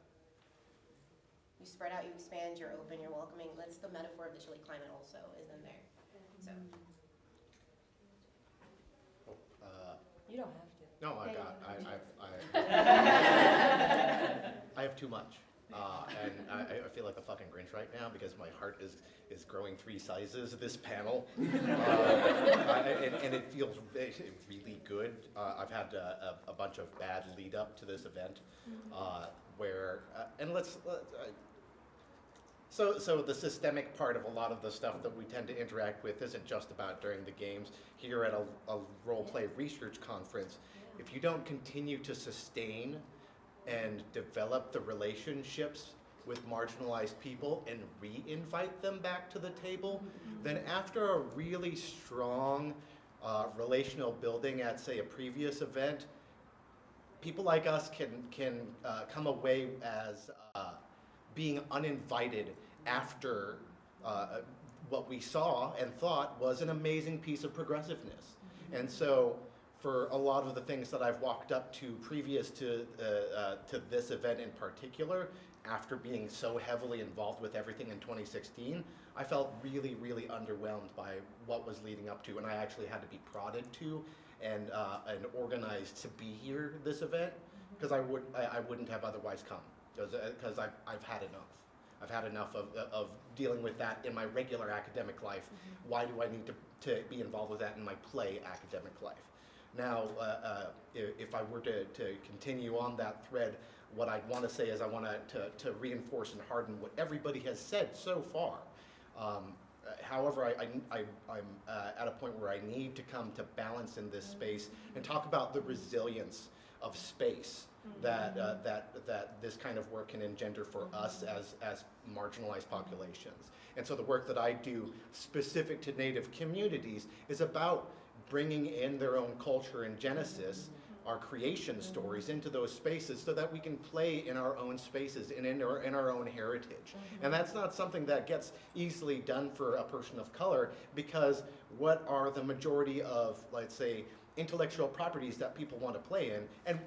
You spread out, you expand, you're open, you're welcoming. That's the metaphor of the chilly climate also is in there. So. You don't have to. No, I have too much. And I feel like a fucking Grinch right now because my heart is growing 3 sizes this panel. And it feels really good. I've had a bunch of bad lead up to this event where, so the systemic part of a lot of the stuff that we tend to interact with isn't just about during the games. Here at a role-play research conference, if you don't continue to sustain and develop the relationships with marginalized people and re-invite them back to the table, then after a really strong relational building at, say, a previous event, people like us can come away as being uninvited after what we saw and thought was an amazing piece of progressiveness. And so for a lot of the things that I've walked up to previous to this event in particular, after being so heavily involved with everything in 2016, I felt really, really underwhelmed by what was leading up to, and I actually had to be prodded to and organized to be here this event, because I wouldn't have otherwise come, because I've had enough. I've had enough of dealing with that in my regular academic life. Why do I need to be involved with that in my play academic life? Now, if I were to continue on that thread, what I'd want to say is I want to reinforce and harden what everybody has said so far. However, I'm at a point where I need to come to balance in this space and talk about the resilience of space that this kind of work can engender for us as marginalized populations. And so the work that I do specific to Native communities is about bringing in their own culture and genesis, our creation stories, into those spaces so that we can play in our own spaces and in our own heritage. And that's not something that gets easily done for a person of color, because what are the majority of, let's say, intellectual properties that people want to play in? And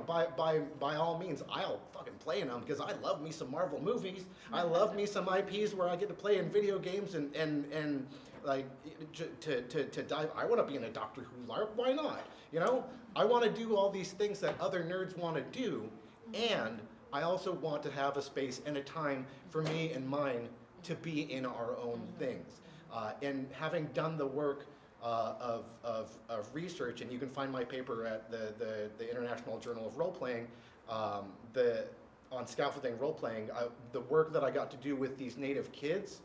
by all means, I'll fucking play in them because I love me some Marvel movies. I love me some IPs where I get to play in video games and like to dive. I want to be in a Doctor Who LARP. Why not? I want to do all these things that other nerds want to do, and I also want to have a space and a time for me and mine to be in our own things. And having done the work of research, and you can find my paper at the International Journal of Role-Playing, on scaffolding role-playing, the work that I got to do with these Native kids,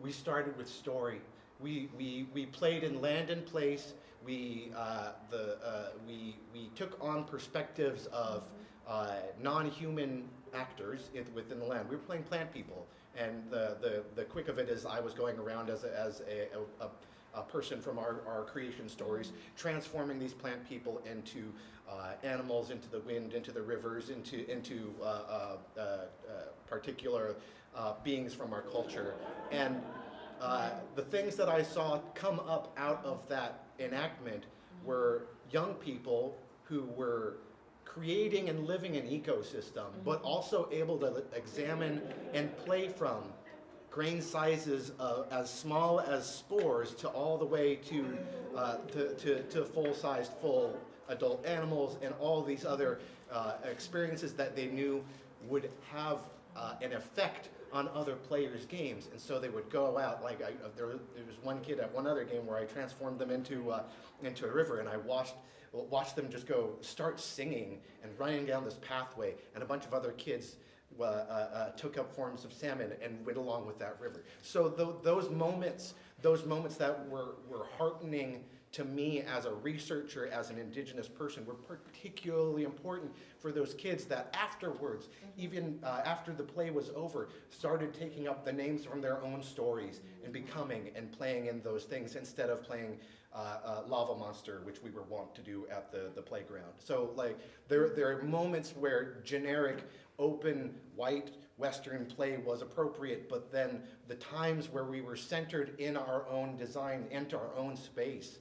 we started with story. We played in land and place. We took on perspectives of non-human actors within the land. We were playing plant people, and the quick of it is I was going around as a person from our creation stories, transforming these plant people into animals, into the wind, into the rivers, into particular beings from our culture. And the things that I saw come up out of that enactment were young people who were creating and living an ecosystem, but also able to examine and play from grain sizes as small as spores to all the way to full-sized, full adult animals, and all these other experiences that they knew would have an effect on other players' games. And so they would go out, like there was one kid at one other game where I transformed them into a river, and I watched them just start singing and running down this pathway, and a bunch of other kids took up forms of salmon and went along with that river. So those moments that were heartening to me as a researcher, as an Indigenous person, were particularly important for those kids that afterwards, even after the play was over, started taking up the names from their own stories and becoming and playing in those things instead of playing Lava Monster, which we were wont to do at the playground. So like there are moments where generic, open, white, Western play was appropriate, but then the times where we were centered in our own design, into our own space,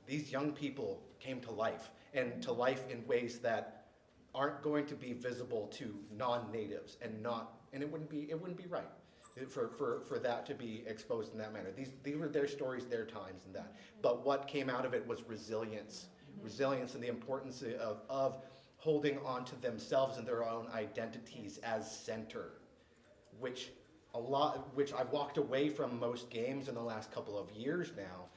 these young people came to life, and to life in ways that aren't going to be visible to non-natives, and it wouldn't be right for that to be exposed in that manner. These were their stories, their times, and that. But what came out of it was resilience, and the importance of holding on to themselves and their own identities as center, which I've walked away from most games in the last couple of years now,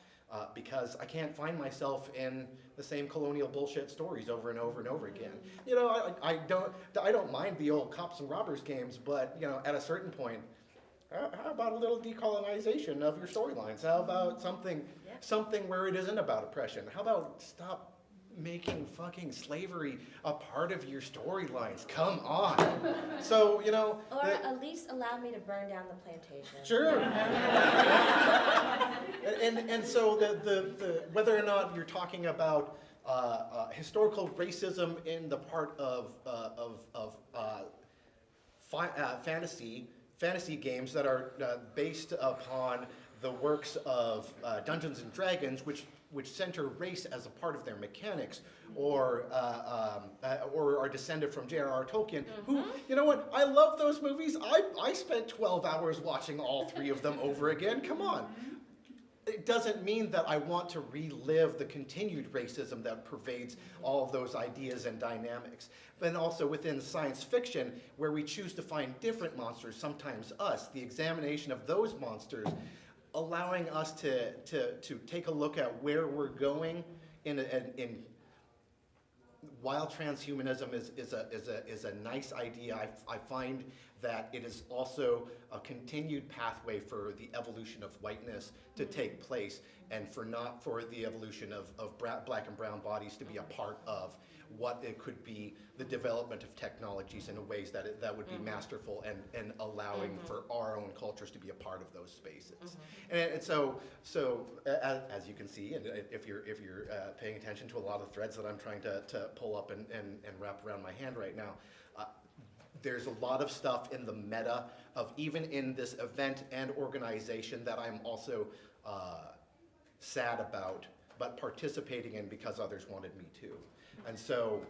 because I can't find myself in the same colonial bullshit stories over and over and over again. You know, I don't mind the old cops and robbers games, but you know, at a certain point, how about a little decolonization of your storylines? How about something where it isn't about oppression? How about stop making fucking slavery a part of your storylines? Come on. So, you know. Or at least allow me to burn down the plantation. Sure. and so the whether or not you're talking about historical racism in the part of fantasy games that are based upon the works of Dungeons and Dragons, which center race as a part of their mechanics, or are descended from J.R.R. Tolkien, who, you know what, I love those movies. I spent 12 hours watching all 3 of them over again. Come on. It doesn't mean that I want to relive the continued racism that pervades all of those ideas and dynamics. But also within science fiction, where we choose to find different monsters, sometimes us, the examination of those monsters, allowing us to take a look at where we're going in while transhumanism is a nice idea, I find that it is also a continued pathway for the evolution of whiteness to take place, and for the evolution of black and brown bodies to be a part of what it could be, the development of technologies in ways that would be masterful and allowing for our own cultures to be a part of those spaces. And so as you can see, and if you're paying attention to a lot of threads that I'm trying to pull up and wrap around my hand right now, there's a lot of stuff in the meta of even in this event and organization that I'm also sad about, but participating in because others wanted me to. And so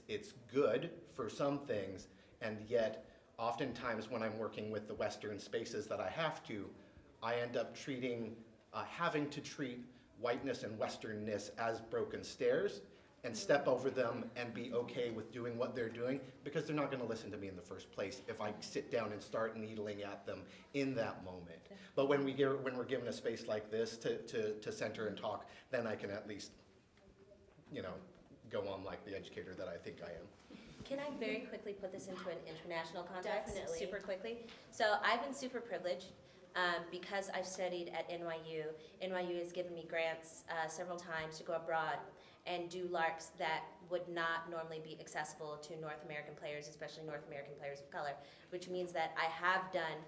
it's good for some things, and yet oftentimes when I'm working with the Western spaces that I have to, I end up having to treat whiteness and Westernness as broken stairs and step over them and be okay with doing what they're doing, because they're not going to listen to me in the first place if I sit down and start needling at them in that moment. But when we're given a space like this to center and talk, then I can at least, you know, go on like the educator that I think I am. Can I very quickly put this into an international context? Definitely. Super quickly. So I've been super privileged because I've studied at NYU. NYU has given me grants several times to go abroad and do LARPs that would not normally be accessible to North American players, especially North American players of color, which means that I have done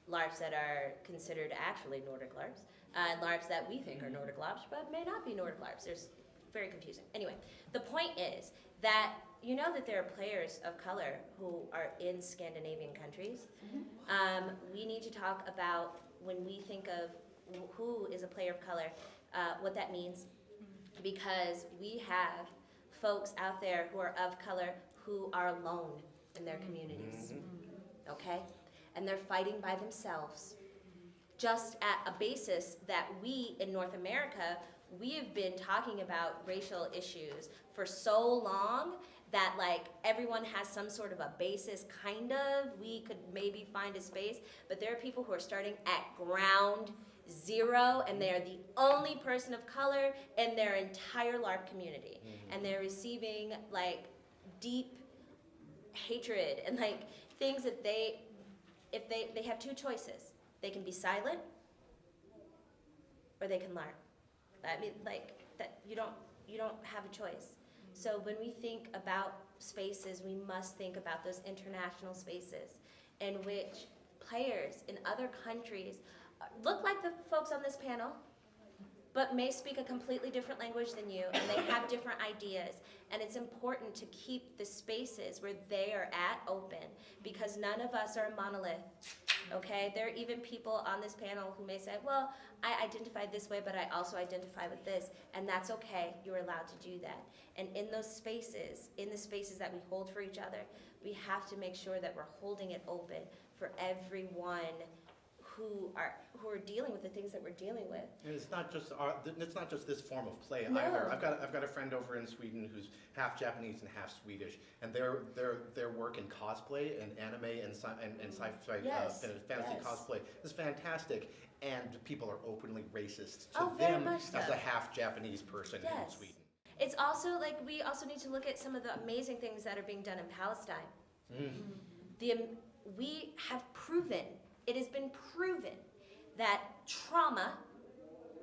LARPs that are considered actually Nordic LARPs, and LARPs that we think are Nordic LARPs, but may not be Nordic LARPs. There's very confusing. Anyway, the point is that you know that there are players of color who are in Scandinavian countries. We need to talk about, when we think of who is a player of color, what that means, because we have folks out there who are of color who are alone in their communities, okay? And they're fighting by themselves, just at a basis that we in North America, we have been talking about racial issues for so long that like everyone has some sort of a basis, kind of. We could maybe find a space, but there are people who are starting at ground zero, and they are the only person of color in their entire LARP community. And they're receiving like deep hatred and like things that they have 2 choices. They can be silent or they can LARP. I mean, like, that you don't have a choice. So when we think about spaces, we must think about those international spaces in which players in other countries look like the folks on this panel, but may speak a completely different language than you, and they have different ideas. And it's important to keep the spaces where they are at open, because none of us are a monolith, okay? There are even people on this panel who may say, well, I identify this way, but I also identify with this, and that's okay. You're allowed to do that. And in those spaces, in the spaces that we hold for each other, we have to make sure that we're holding it open for everyone who are dealing with the things that we're dealing with. And it's not just this form of play No. either. I've got a friend over in Sweden who's half Japanese and half Swedish, and their work in cosplay and anime and sci-fi Yes, fantasy yes. cosplay is fantastic. And people are openly racist to Oh, very them much as so. a half Japanese person in Yes. Sweden. It's also like we also need to look at some of the amazing things that are being done in Palestine. We have proven, it has been proven that trauma,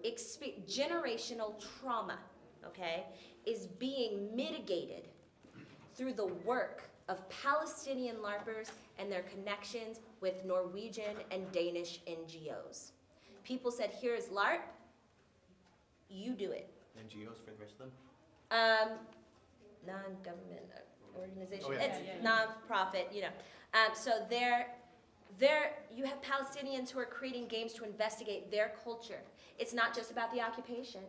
generational trauma, okay, is being mitigated through the work of Palestinian LARPers and their connections with Norwegian and Danish NGOs. People said, here's LARP, you do it. NGOs for the rest of them? Non-government organization. Oh, yeah. It's non-profit, you know. So you have Palestinians who are creating games to investigate their culture. It's not just about the occupation.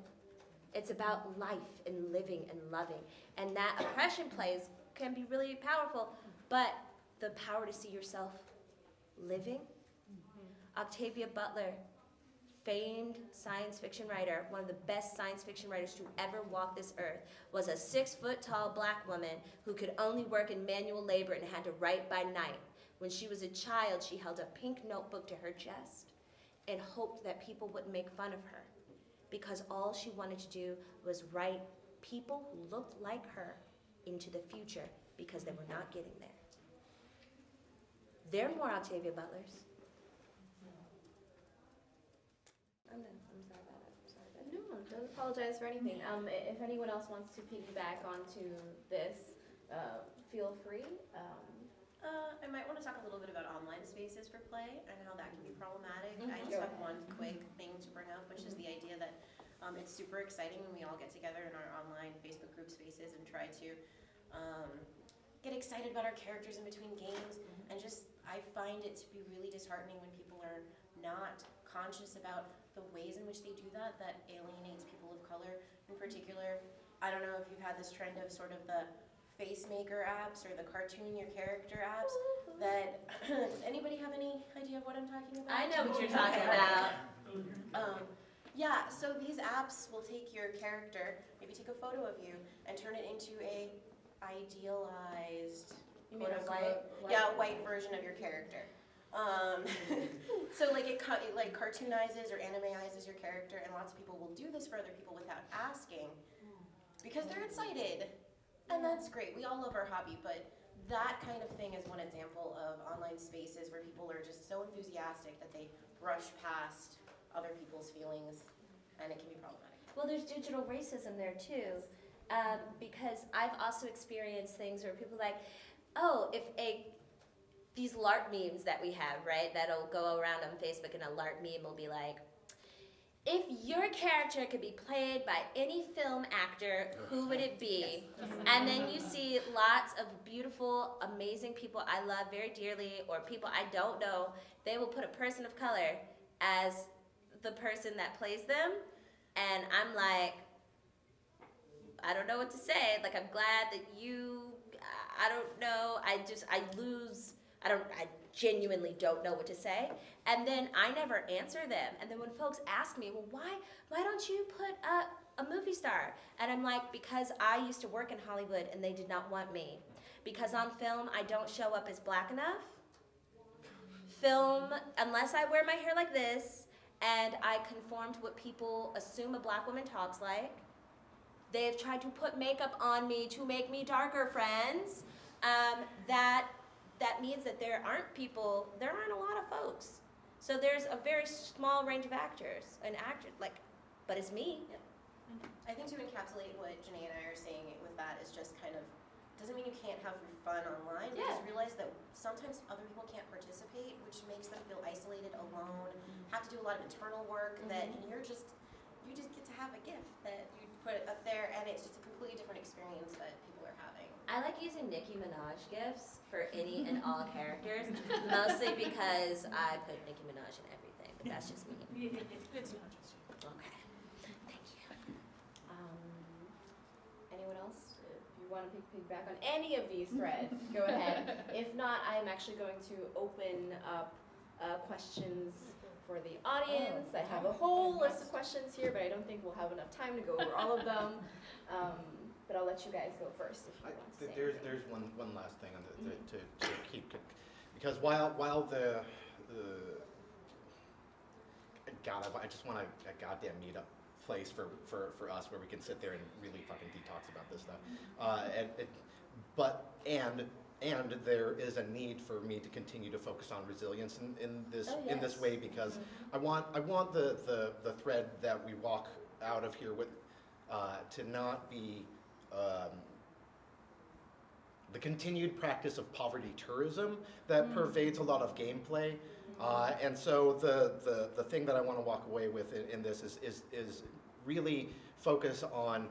It's about life and living and loving. And that oppression plays can be really powerful, but the power to see yourself living. Octavia Butler, famed science fiction writer, one of the best science fiction writers to ever walk this earth, was a 6-foot-tall black woman who could only work in manual labor and had to write by night. When she was a child, she held a pink notebook to her chest and hoped that people wouldn't make fun of her, because all she wanted to do was write people who looked like her into the future, because they were not getting there. There are more Octavia Butlers. I'm done. I'm sorry about it. No, don't apologize for anything. If anyone else wants to piggyback onto this, feel free. I might want to talk a little bit about online spaces for play and how that can be problematic. I just have one quick thing to bring up, which is the idea that it's super exciting when we all get together in our online Facebook group spaces and try to get excited about our characters in between games. And just, I find it to be really disheartening when people are not conscious about the ways in which they do that alienates people of color. In particular, I don't know if you've had this trend of sort of the face maker apps or the cartoon your character apps that, does anybody have any idea of what I'm talking about? I know what you're talking Okay. about. Yeah, so these apps will take your character, maybe take a photo of you, and turn it into a idealized, You mean a quote-unquote, white- white version of your character. So like it like cartoonizes or animeizes your character, and lots of people will do this for other people without asking because they're excited. And that's great. We all love our hobby, but that kind of thing is one example of online spaces where people are just so enthusiastic that they brush past other people's feelings, and it can be problematic. Well, there's digital racism there too, because I've also experienced things where people are like, oh, these LARP memes that we have, right, that'll go around on Facebook, and a LARP meme will be like, if your character could be played by any film actor, who would it be? And then you see lots of beautiful, amazing people I love very dearly, or people I don't know, they will put a person of color as the person that plays them, and I'm like, I don't know what to say. Like, I'm glad that I don't know, I genuinely don't know what to say. And then I never answer them. And then when folks ask me, well, why don't you put up a movie star? And I'm like, because I used to work in Hollywood and they did not want me. Because on film, I don't show up as black enough. Film, unless I wear my hair like this and I conform to what people assume a black woman talks like. They've tried to put makeup on me to make me darker, friends. That means that there aren't a lot of folks. So there's a very small range of actors and actors, but it's me. I think to encapsulate what Jonaya and I are saying with that is just kind of, doesn't mean you can't have fun online, but Yeah. just realize that sometimes other people can't participate, which makes them feel isolated, alone, have to do a lot of internal work that you just get to have a gift that you put up there, and it's just a completely different experience that people are having. I like using Nicki Minaj gifs for any and all characters, mostly because I put Nicki Minaj in everything, but that's just me. It's not just you. Okay, thank you. Anyone else? If you want to piggyback on any of these threads, go ahead. If not, I'm actually going to open up questions for the audience. I have a whole list of questions here, but I don't think we'll have enough time to go over all of them. But I'll let you guys go first if you want to say anything. There's one last thing on to keep, because while the God, I just want a goddamn meetup place for us where we can sit there and really fucking detox about this stuff. And there is a need for me to continue to focus on resilience in this way, because I want the thread that we walk out of here with to not be the continued practice of poverty tourism that pervades a lot of gameplay. And so the thing that I want to walk away with in this is really focus on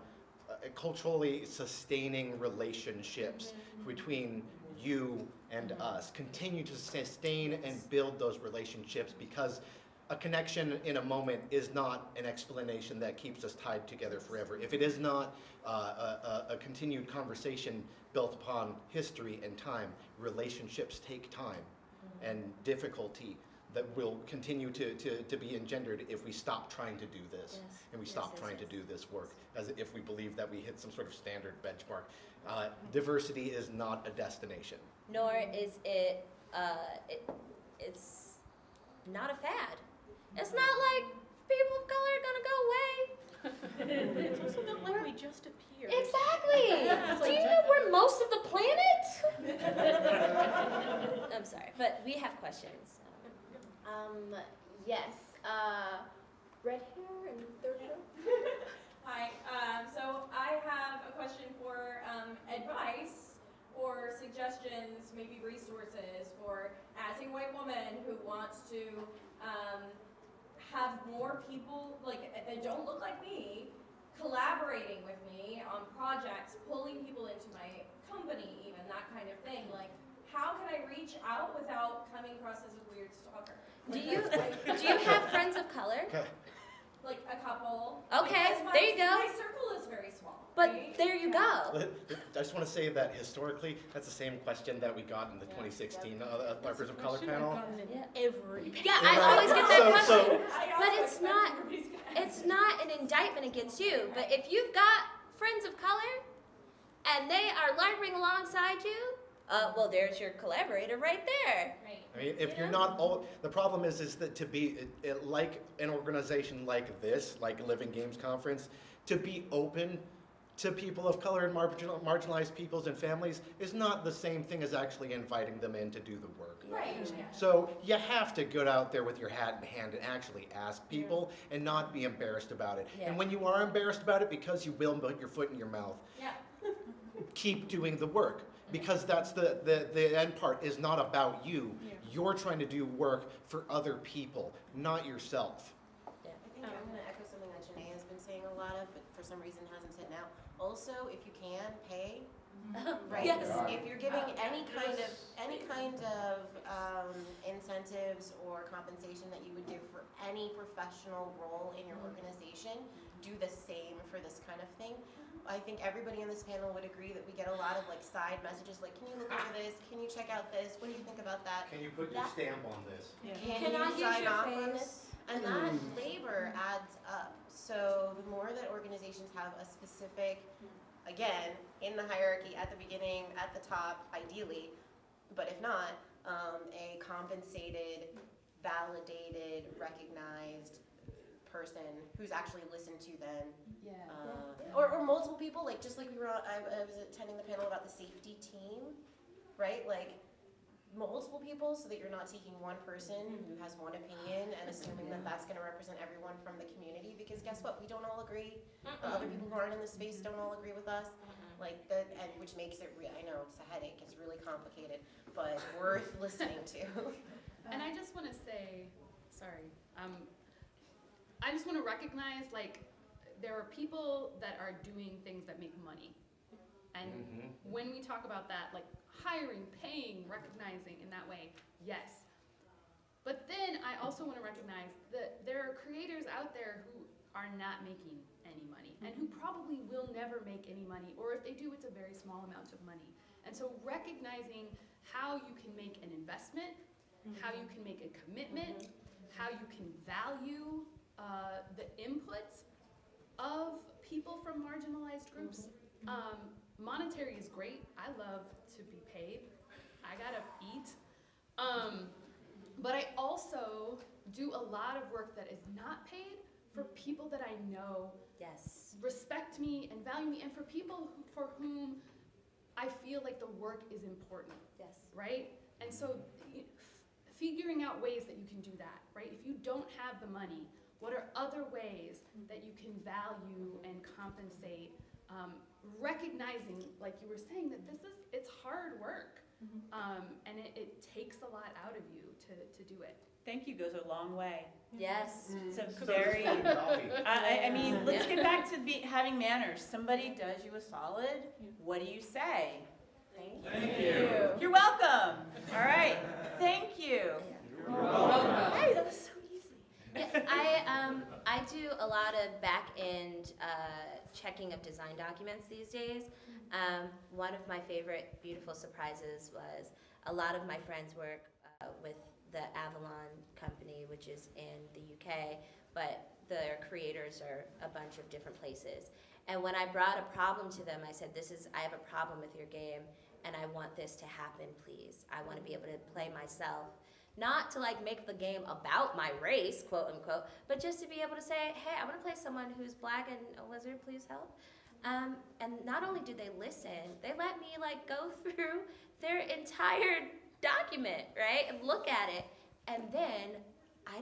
culturally sustaining relationships between you and us. Continue to sustain and build those relationships, because a connection in a moment is not an explanation that keeps us tied together forever. If it is not a continued conversation built upon history and time, relationships take time and difficulty that will continue to be engendered if we stop trying to do this, and we stop trying to do this work as if we believe that we hit some sort of standard benchmark. Diversity is not a destination. Nor is it, it's not a fad. It's not like people of color are gonna go away. It's also not like we just appeared. Exactly. Do you know we're most of the planet? I'm sorry, but we have questions. Yes. Red hair and third row. Hi, so I have a question for advice or suggestions, maybe resources for, as a white woman who wants to have more people, like, that don't look like me, collaborating with me on projects, pulling people into my company, even that kind of thing. Like, how can I reach out without coming across as a weird stalker? Do you have friends of color? Like a couple. Okay, Because there you go. My circle is very small. But right? there you go. I just want to say that historically, that's the same question that we got in the 2016 Larpers of Color panel. Every Yeah, I always get that question. I But also it's expect not- everybody's gonna ask. It's not an indictment against you, but if you've got friends of color and they are LARPing alongside you, well, there's your collaborator right there. Right. I mean, if you're not all, the problem is that to be like an organization like this, like Living Games Conference, to be open to people of color and marginalized peoples and families is not the same thing as actually inviting them in to do the work. Right. So you have to get out there with your hat in hand and actually ask people and not be embarrassed about it. Yeah. And when you are embarrassed about it, because you will put your foot in your mouth, Yeah. keep doing the work. Because that's the end part is not about you. You're trying to do work for other people, not yourself. I think I'm going to echo something that Jonaya has been saying a lot of, but for some reason hasn't said now. Also, if you can, pay. Right? Yes. If you're giving any kind of incentives or compensation that you would do for any professional role in your organization, do the same for this kind of thing. I think everybody in this panel would agree that we get a lot of like side messages like, can you look over this? Can you check out this? What do you think about that? Can you put your stamp on this? Can I you use sign your off on face? this? And that labor adds up. So the more that organizations have a specific, again, in the hierarchy at the beginning, at the top, ideally, but if not, a compensated, validated, recognized person who's actually listened to then. Or multiple people, like just like I was attending the panel about the safety team, right? Like multiple people so that you're not taking one person who has one opinion and assuming that that's going to represent everyone from the community, because guess what, we don't all agree. Other people who aren't in the space don't all agree with us, like that, and which makes it I know it's a headache, it's really complicated, but worth listening to. And I just want to say, sorry, I just want to recognize, like, there are people that are doing things that make money. And when we talk about that, like hiring, paying, recognizing in that way, yes. But then I also want to recognize that there are creators out there who are not making any money and who probably will never make any money, or if they do, it's a very small amount of money. And so recognizing how you can make an investment, how you can make a commitment, how you can value the input of people from marginalized groups. Monetary is great. I love to be paid. I gotta eat. But I also do a lot of work that is not paid for people that I know respect me and value me, and for people for whom I feel like the work is important. Right? And so figuring out ways that you can do that, right? If you don't have the money, what are other ways that you can value and compensate? Recognizing, like you were saying, that it's hard work, and it takes a lot out of you to do it. Thank you goes a long way. Yes. It's a very, I mean, let's get back to having manners. Somebody does you a solid, what do you say? Thank you. You're welcome. All right, thank you. You're welcome. Hey, that was so easy. Yeah, I do a lot of back-end checking of design documents these days. One of my favorite beautiful surprises was a lot of my friends work with the Avalon company, which is in the UK, but their creators are a bunch of different places. And when I brought a problem to them, I said, I have a problem with your game, and I want this to happen, please. I want to be able to play myself. Not to like make the game about my race, quote unquote, but just to be able to say, hey, I want to play someone who's black and a wizard, please help. And not only do they listen, they let me like go through their entire document, right? And look at it. And then I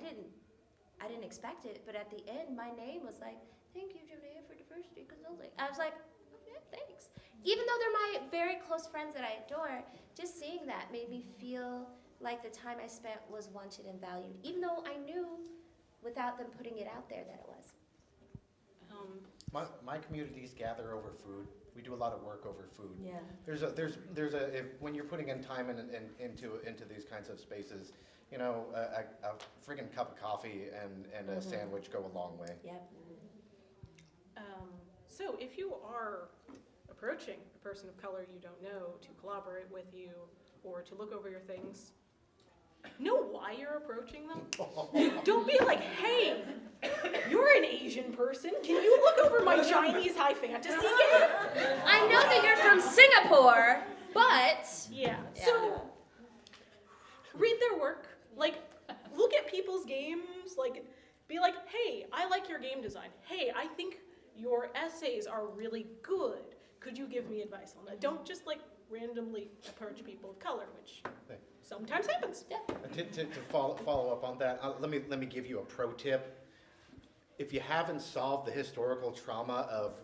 didn't expect it, but at the end, my name was like, thank you, Jonaya, for diversity consulting. I was like, okay, thanks. Even though they're my very close friends that I adore, just seeing that made me feel like the time I spent was wanted and valued, even though I knew without them putting it out there that it was. My communities gather over food. We do a lot of work over food. Yeah. When you're putting in time into these kinds of spaces, you know, a friggin' cup of coffee and a sandwich go a long way. Yep. So if you are approaching a person of color you don't know to collaborate with you or to look over your things, know why you're approaching them. Don't be like, hey, you're an Asian person. Can you look over my Chinese high fantasy game? I know that you're from Singapore, but... Yeah. So read their work. Like, look at people's games. Like, be like, hey, I like your game design. Hey, I think your essays are really good. Could you give me advice on that? Don't just like randomly approach people of color, which sometimes happens. To follow up on that, let me give you a pro tip. If you haven't solved the historical trauma of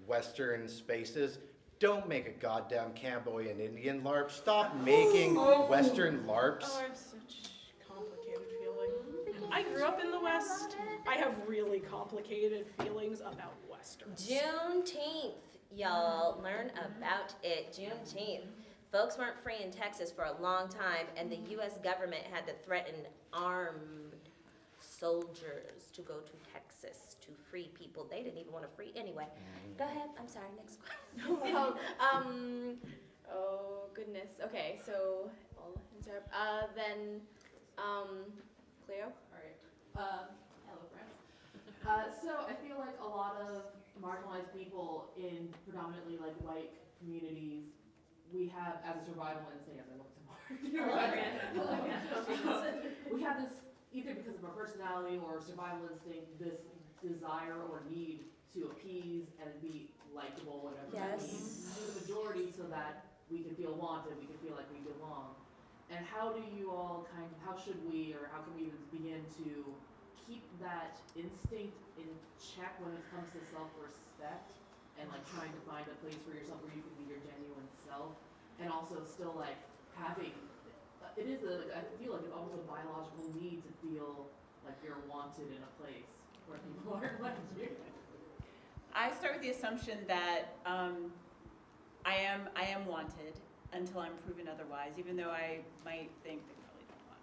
Western spaces, don't make a goddamn Cambodian Indian LARP. Stop making Western LARPs. Oh, I have such complicated feelings. I grew up in the West. I have really complicated feelings about Westerns. Juneteenth, y'all, learn about it. Juneteenth. Folks weren't free in Texas for a long time, and the U.S. government had to threaten armed soldiers to go to Texas to free people they didn't even want to free anyway. Go ahead. I'm sorry. Next question. Well, oh goodness. Okay, so I'll interrupt. Then, Cleo. Hello, friends. So I feel like a lot of marginalized people in predominantly like white communities, we have as a survival instinct, as I look tomorrow. We have this, either because of our personality or survival instinct, this desire or need to appease and be likable, whatever that means, to the majority so that we can feel wanted, we can feel like we belong. And how do you all how should we, or how can we even begin to keep that instinct in check when it comes to self-respect and like trying to find a place for yourself where you can be your genuine self, and also still like having, I feel like it's almost a biological need to feel like you're wanted in a place where people aren't like you. I start with the assumption that I am wanted until I'm proven otherwise, even though I might think they probably don't want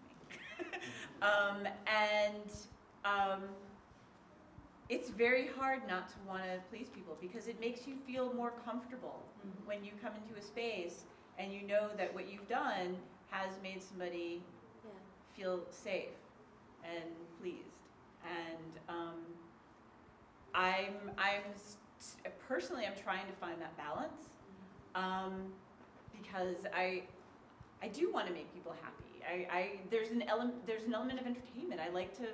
me. It's very hard not to want to please people because it makes you feel more comfortable when you come into a space and you know that what you've done has made somebody feel safe and pleased. And personally, I'm trying to find that balance because I do want to make people happy. There's an element of entertainment. I like to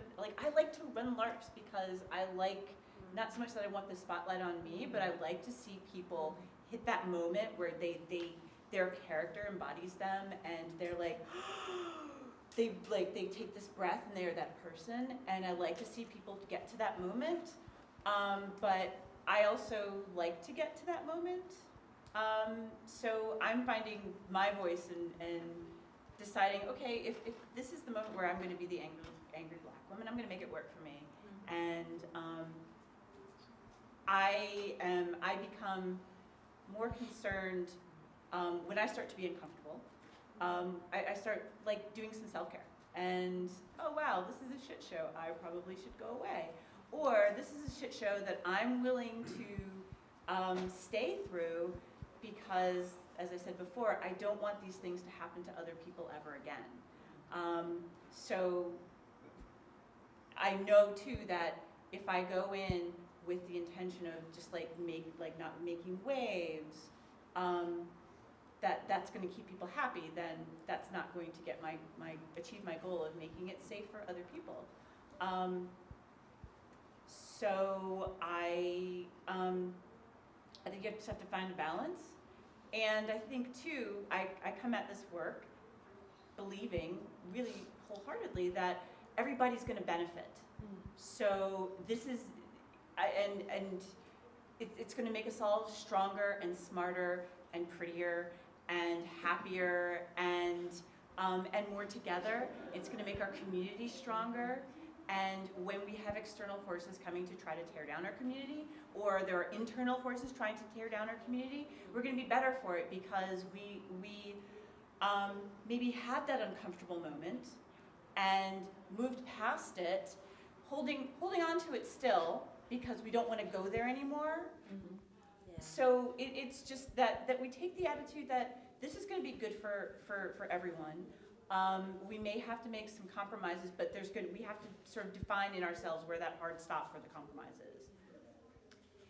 run LARPs because I like, not so much that I want the spotlight on me, but I like to see people hit that moment where their character embodies them and they're like, they take this breath and they're that person, and I like to see people get to that moment. But I also like to get to that moment. So I'm finding my voice and deciding, okay, if this is the moment where I'm going to be the angry black woman, I'm going to make it work for me. And I become more concerned when I start to be uncomfortable. I start like doing some self-care, and oh wow, this is a shit show, I probably should go away. Or this is a shit show that I'm willing to stay through because, as I said before, I don't want these things to happen to other people ever again. So I know too that if I go in with the intention of just not making waves, that's going to keep people happy, then that's not going to get achieve my goal of making it safe for other people. So I think you just have to find a balance. And I think too, I come at this work believing really wholeheartedly that everybody's going to benefit. So this is, and it's going to make us all stronger and smarter and prettier and happier and more together. It's going to make our community stronger. And when we have external forces coming to try to tear down our community, or there are internal forces trying to tear down our community, we're going to be better for it because we maybe had that uncomfortable moment and moved past it, holding on to it still because we don't want to go there anymore. Yeah. So it's just that we take the attitude that this is going to be good for everyone. We may have to make some compromises, but we have to sort of define in ourselves where that hard stop for the compromise is.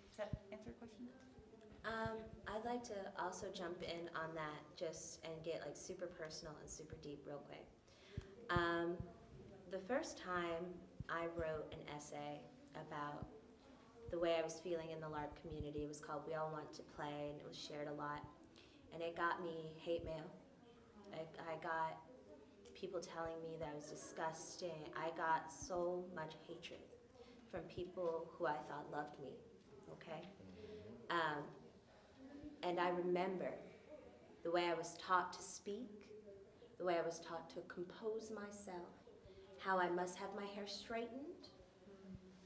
Does that answer your question? I'd like to also jump in on that and get like super personal and super deep real quick. The first time I wrote an essay about the way I was feeling in the LARP community, it was called We All Want to Play, and it was shared a lot. And it got me hate mail. I got people telling me that I was disgusting. I got so much hatred from people who I thought loved me, okay? And I remember the way I was taught to speak, the way I was taught to compose myself, how I must have my hair straightened,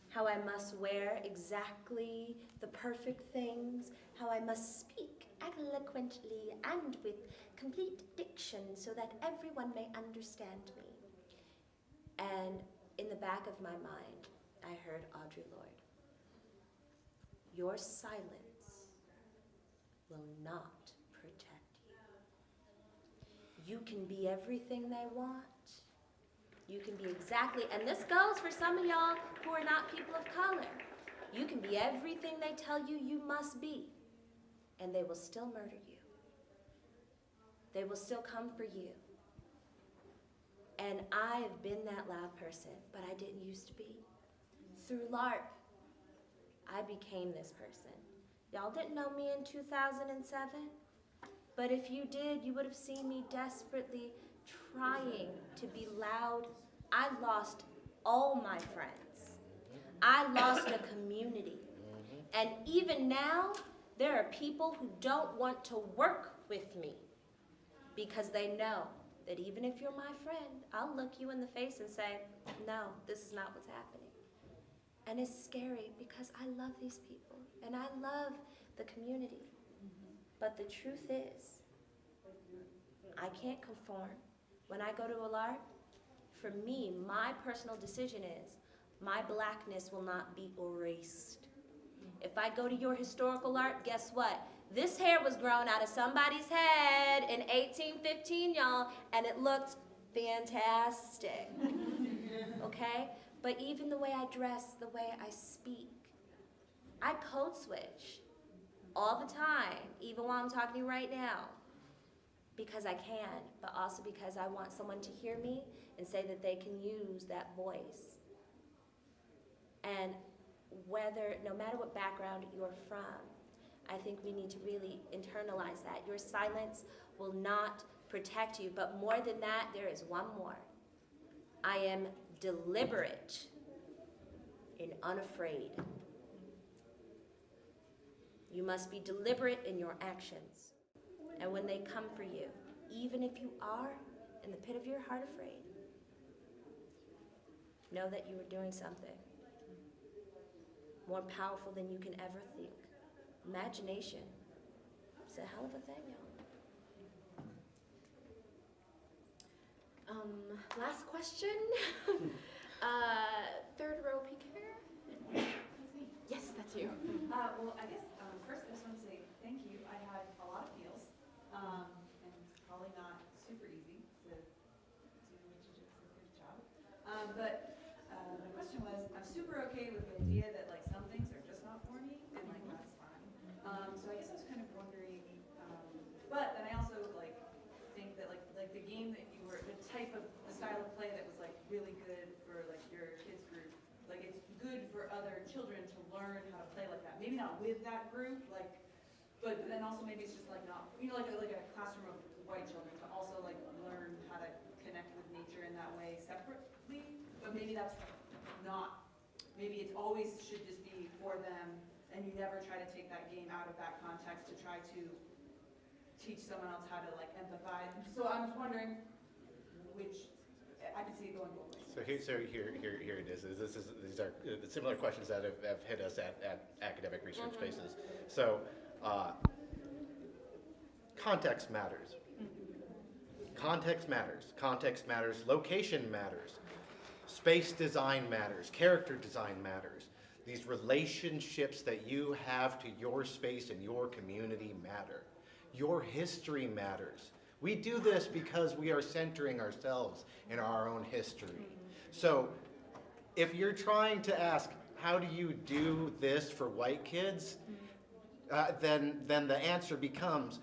how I must wear exactly the perfect things, how I must speak eloquently and with complete diction so that everyone may understand me. And in the back of my mind, I heard Audre Lorde. Your silence will not protect you. You can be everything they want. You can be exactly, and this goes for some of y'all who are not people of color. You can be everything they tell you you must be, and they will still murder you. They will still come for you. And I've been that loud person, but I didn't used to be. Through LARP, I became this person. Y'all didn't know me in 2007. But if you did, you would have seen me desperately trying to be loud. I lost all my friends. I lost a community. And even now, there are people who don't want to work with me because they know that even if you're my friend, I'll look you in the face and say, no, this is not what's happening. And it's scary because I love these people and I love the community. But the truth is, I can't conform. When I go to a LARP, for me, my personal decision is my blackness will not be erased. If I go to your historical LARP, guess what? This hair was grown out of somebody's head in 1815, y'all, and it looked fantastic, okay? But even the way I dress, the way I speak, I code switch all the time, even while I'm talking to you right now, because I can, but also because I want someone to hear me and say that they can use that voice. And no matter what background you're from, I think we need to really internalize that. Your silence will not protect you, but more than that, there is one more. I am deliberate and unafraid. You must be deliberate in your actions. And when they come for you, even if you are in the pit of your heart afraid, know that you are doing something more powerful than you can ever think. Imagination. It's a hell of a thing, y'all. Last question. Third row peek here. Yes, that's you. Well, I guess first I just want to say thank you. I had a lot of feels, and it's probably not super easy to do what you did, so good job. But my question was, I'm super okay with the idea that like some things are just not for me, and like that's fine. So I guess I was kind of wondering, but then I also like think that like the game that you were, the style of play that was like really good for like your kids group, like it's good for other children to learn how to play like that. Maybe not with that group, like, but then also maybe it's just like not, you know, like a classroom of white children to also like learn how to connect with nature in that way separately. But maybe that's not, maybe it's always should just be for them, and you never try to take that game out of that context to try to teach someone else how to like empathize. So I'm just wondering which, I can see it going both ways. So here it is. These are similar questions that have hit us at academic research spaces. So context matters. Context matters. Context matters. Location matters. Space design matters. Character design matters. These relationships that you have to your space and your community matter. Your history matters. We do this because we are centering ourselves in our own history. So if you're trying to ask, how do you do this for white kids? Then the answer becomes,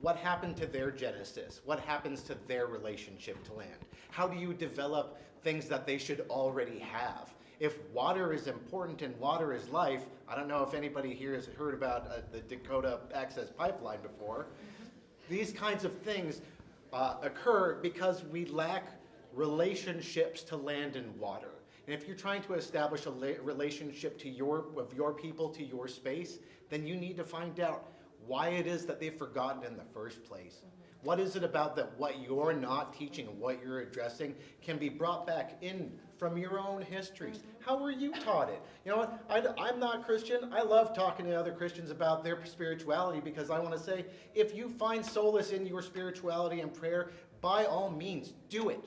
what happened to their genesis? What happens to their relationship to land? How do you develop things that they should already have? If water is important and water is life, I don't know if anybody here has heard about the Dakota Access Pipeline before. These kinds of things occur because we lack relationships to land and water. And if you're trying to establish a relationship to of your people to your space, then you need to find out why it is that they've forgotten in the first place. What is it about that what you're not teaching and what you're addressing can be brought back in from your own histories? How were you taught it? You know what, I'm not Christian. I love talking to other Christians about their spirituality because I want to say, if you find solace in your spirituality and prayer, by all means, do it.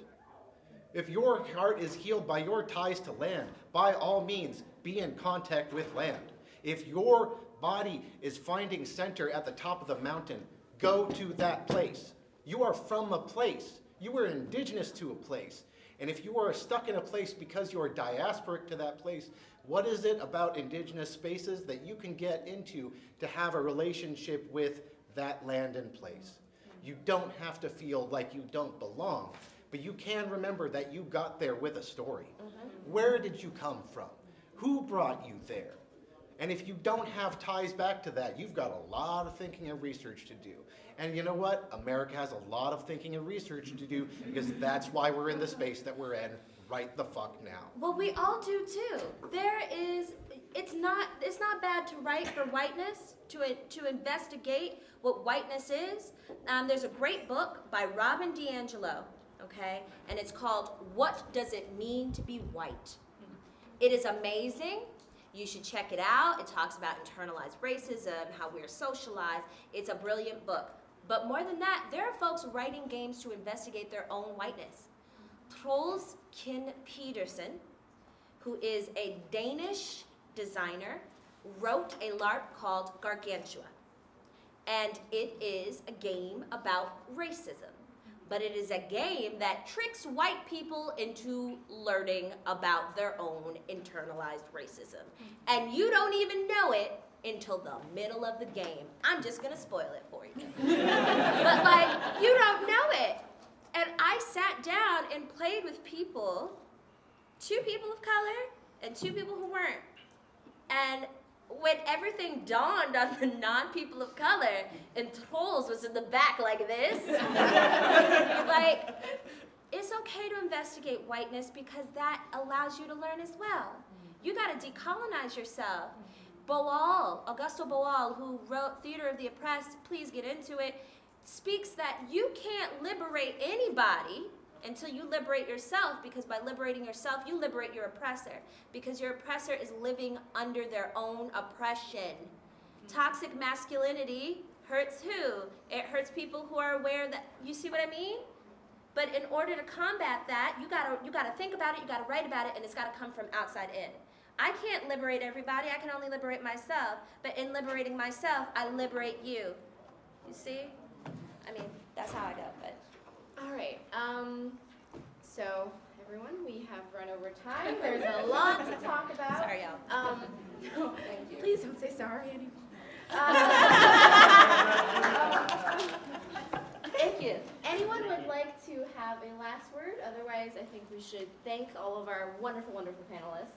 If your heart is healed by your ties to land, by all means, be in contact with land. If your body is finding center at the top of the mountain, go to that place. You are from a place. You are indigenous to a place. And if you are stuck in a place because you are diasporic to that place, what is it about indigenous spaces that you can get into to have a relationship with that land and place? You don't have to feel like you don't belong, but you can remember that you got there with a story. Where did you come from? Who brought you there? And if you don't have ties back to that, you've got a lot of thinking and research to do. And you know what? America has a lot of thinking and research to do because that's why we're in the space that we're in right the fuck now. Well, we all do too. It's not bad to write for whiteness, to investigate what whiteness is. There's a great book by Robin DiAngelo, okay? And it's called What Does It Mean to Be White? It is amazing. You should check it out. It talks about internalized racism, how we're socialized. It's a brilliant book. But more than that, there are folks writing games to investigate their own whiteness. Troels Kin Petersen, who is a Danish designer, wrote a LARP called Gargantua. And it is a game about racism. But it is a game that tricks white people into learning about their own internalized racism. And you don't even know it until the middle of the game. I'm just gonna spoil it for you. But like, you don't know it. And I sat down and played with people, 2 people of color and 2 people who weren't. And when everything dawned on the non-people of color and Trolls was in the back like this, like, it's okay to investigate whiteness because that allows you to learn as well. You gotta decolonize yourself. Augusto Boal, who wrote Theater of the Oppressed, please get into it, speaks that you can't liberate anybody until you liberate yourself, because by liberating yourself, you liberate your oppressor, because your oppressor is living under their own oppression. Toxic masculinity hurts who? It hurts people who are aware that, you see what I mean? But in order to combat that, you gotta think about it, you gotta write about it, and it's gotta come from outside in. I can't liberate everybody, I can only liberate myself, but in liberating myself, I liberate you. You see? I mean, that's how I go, but. All right, so everyone, we have run over time. There's a lot to talk about. Sorry, y'all. No, please don't say sorry anymore. Thank you. Anyone would like to have a last word? Otherwise, I think we should thank all of our wonderful, wonderful panelists.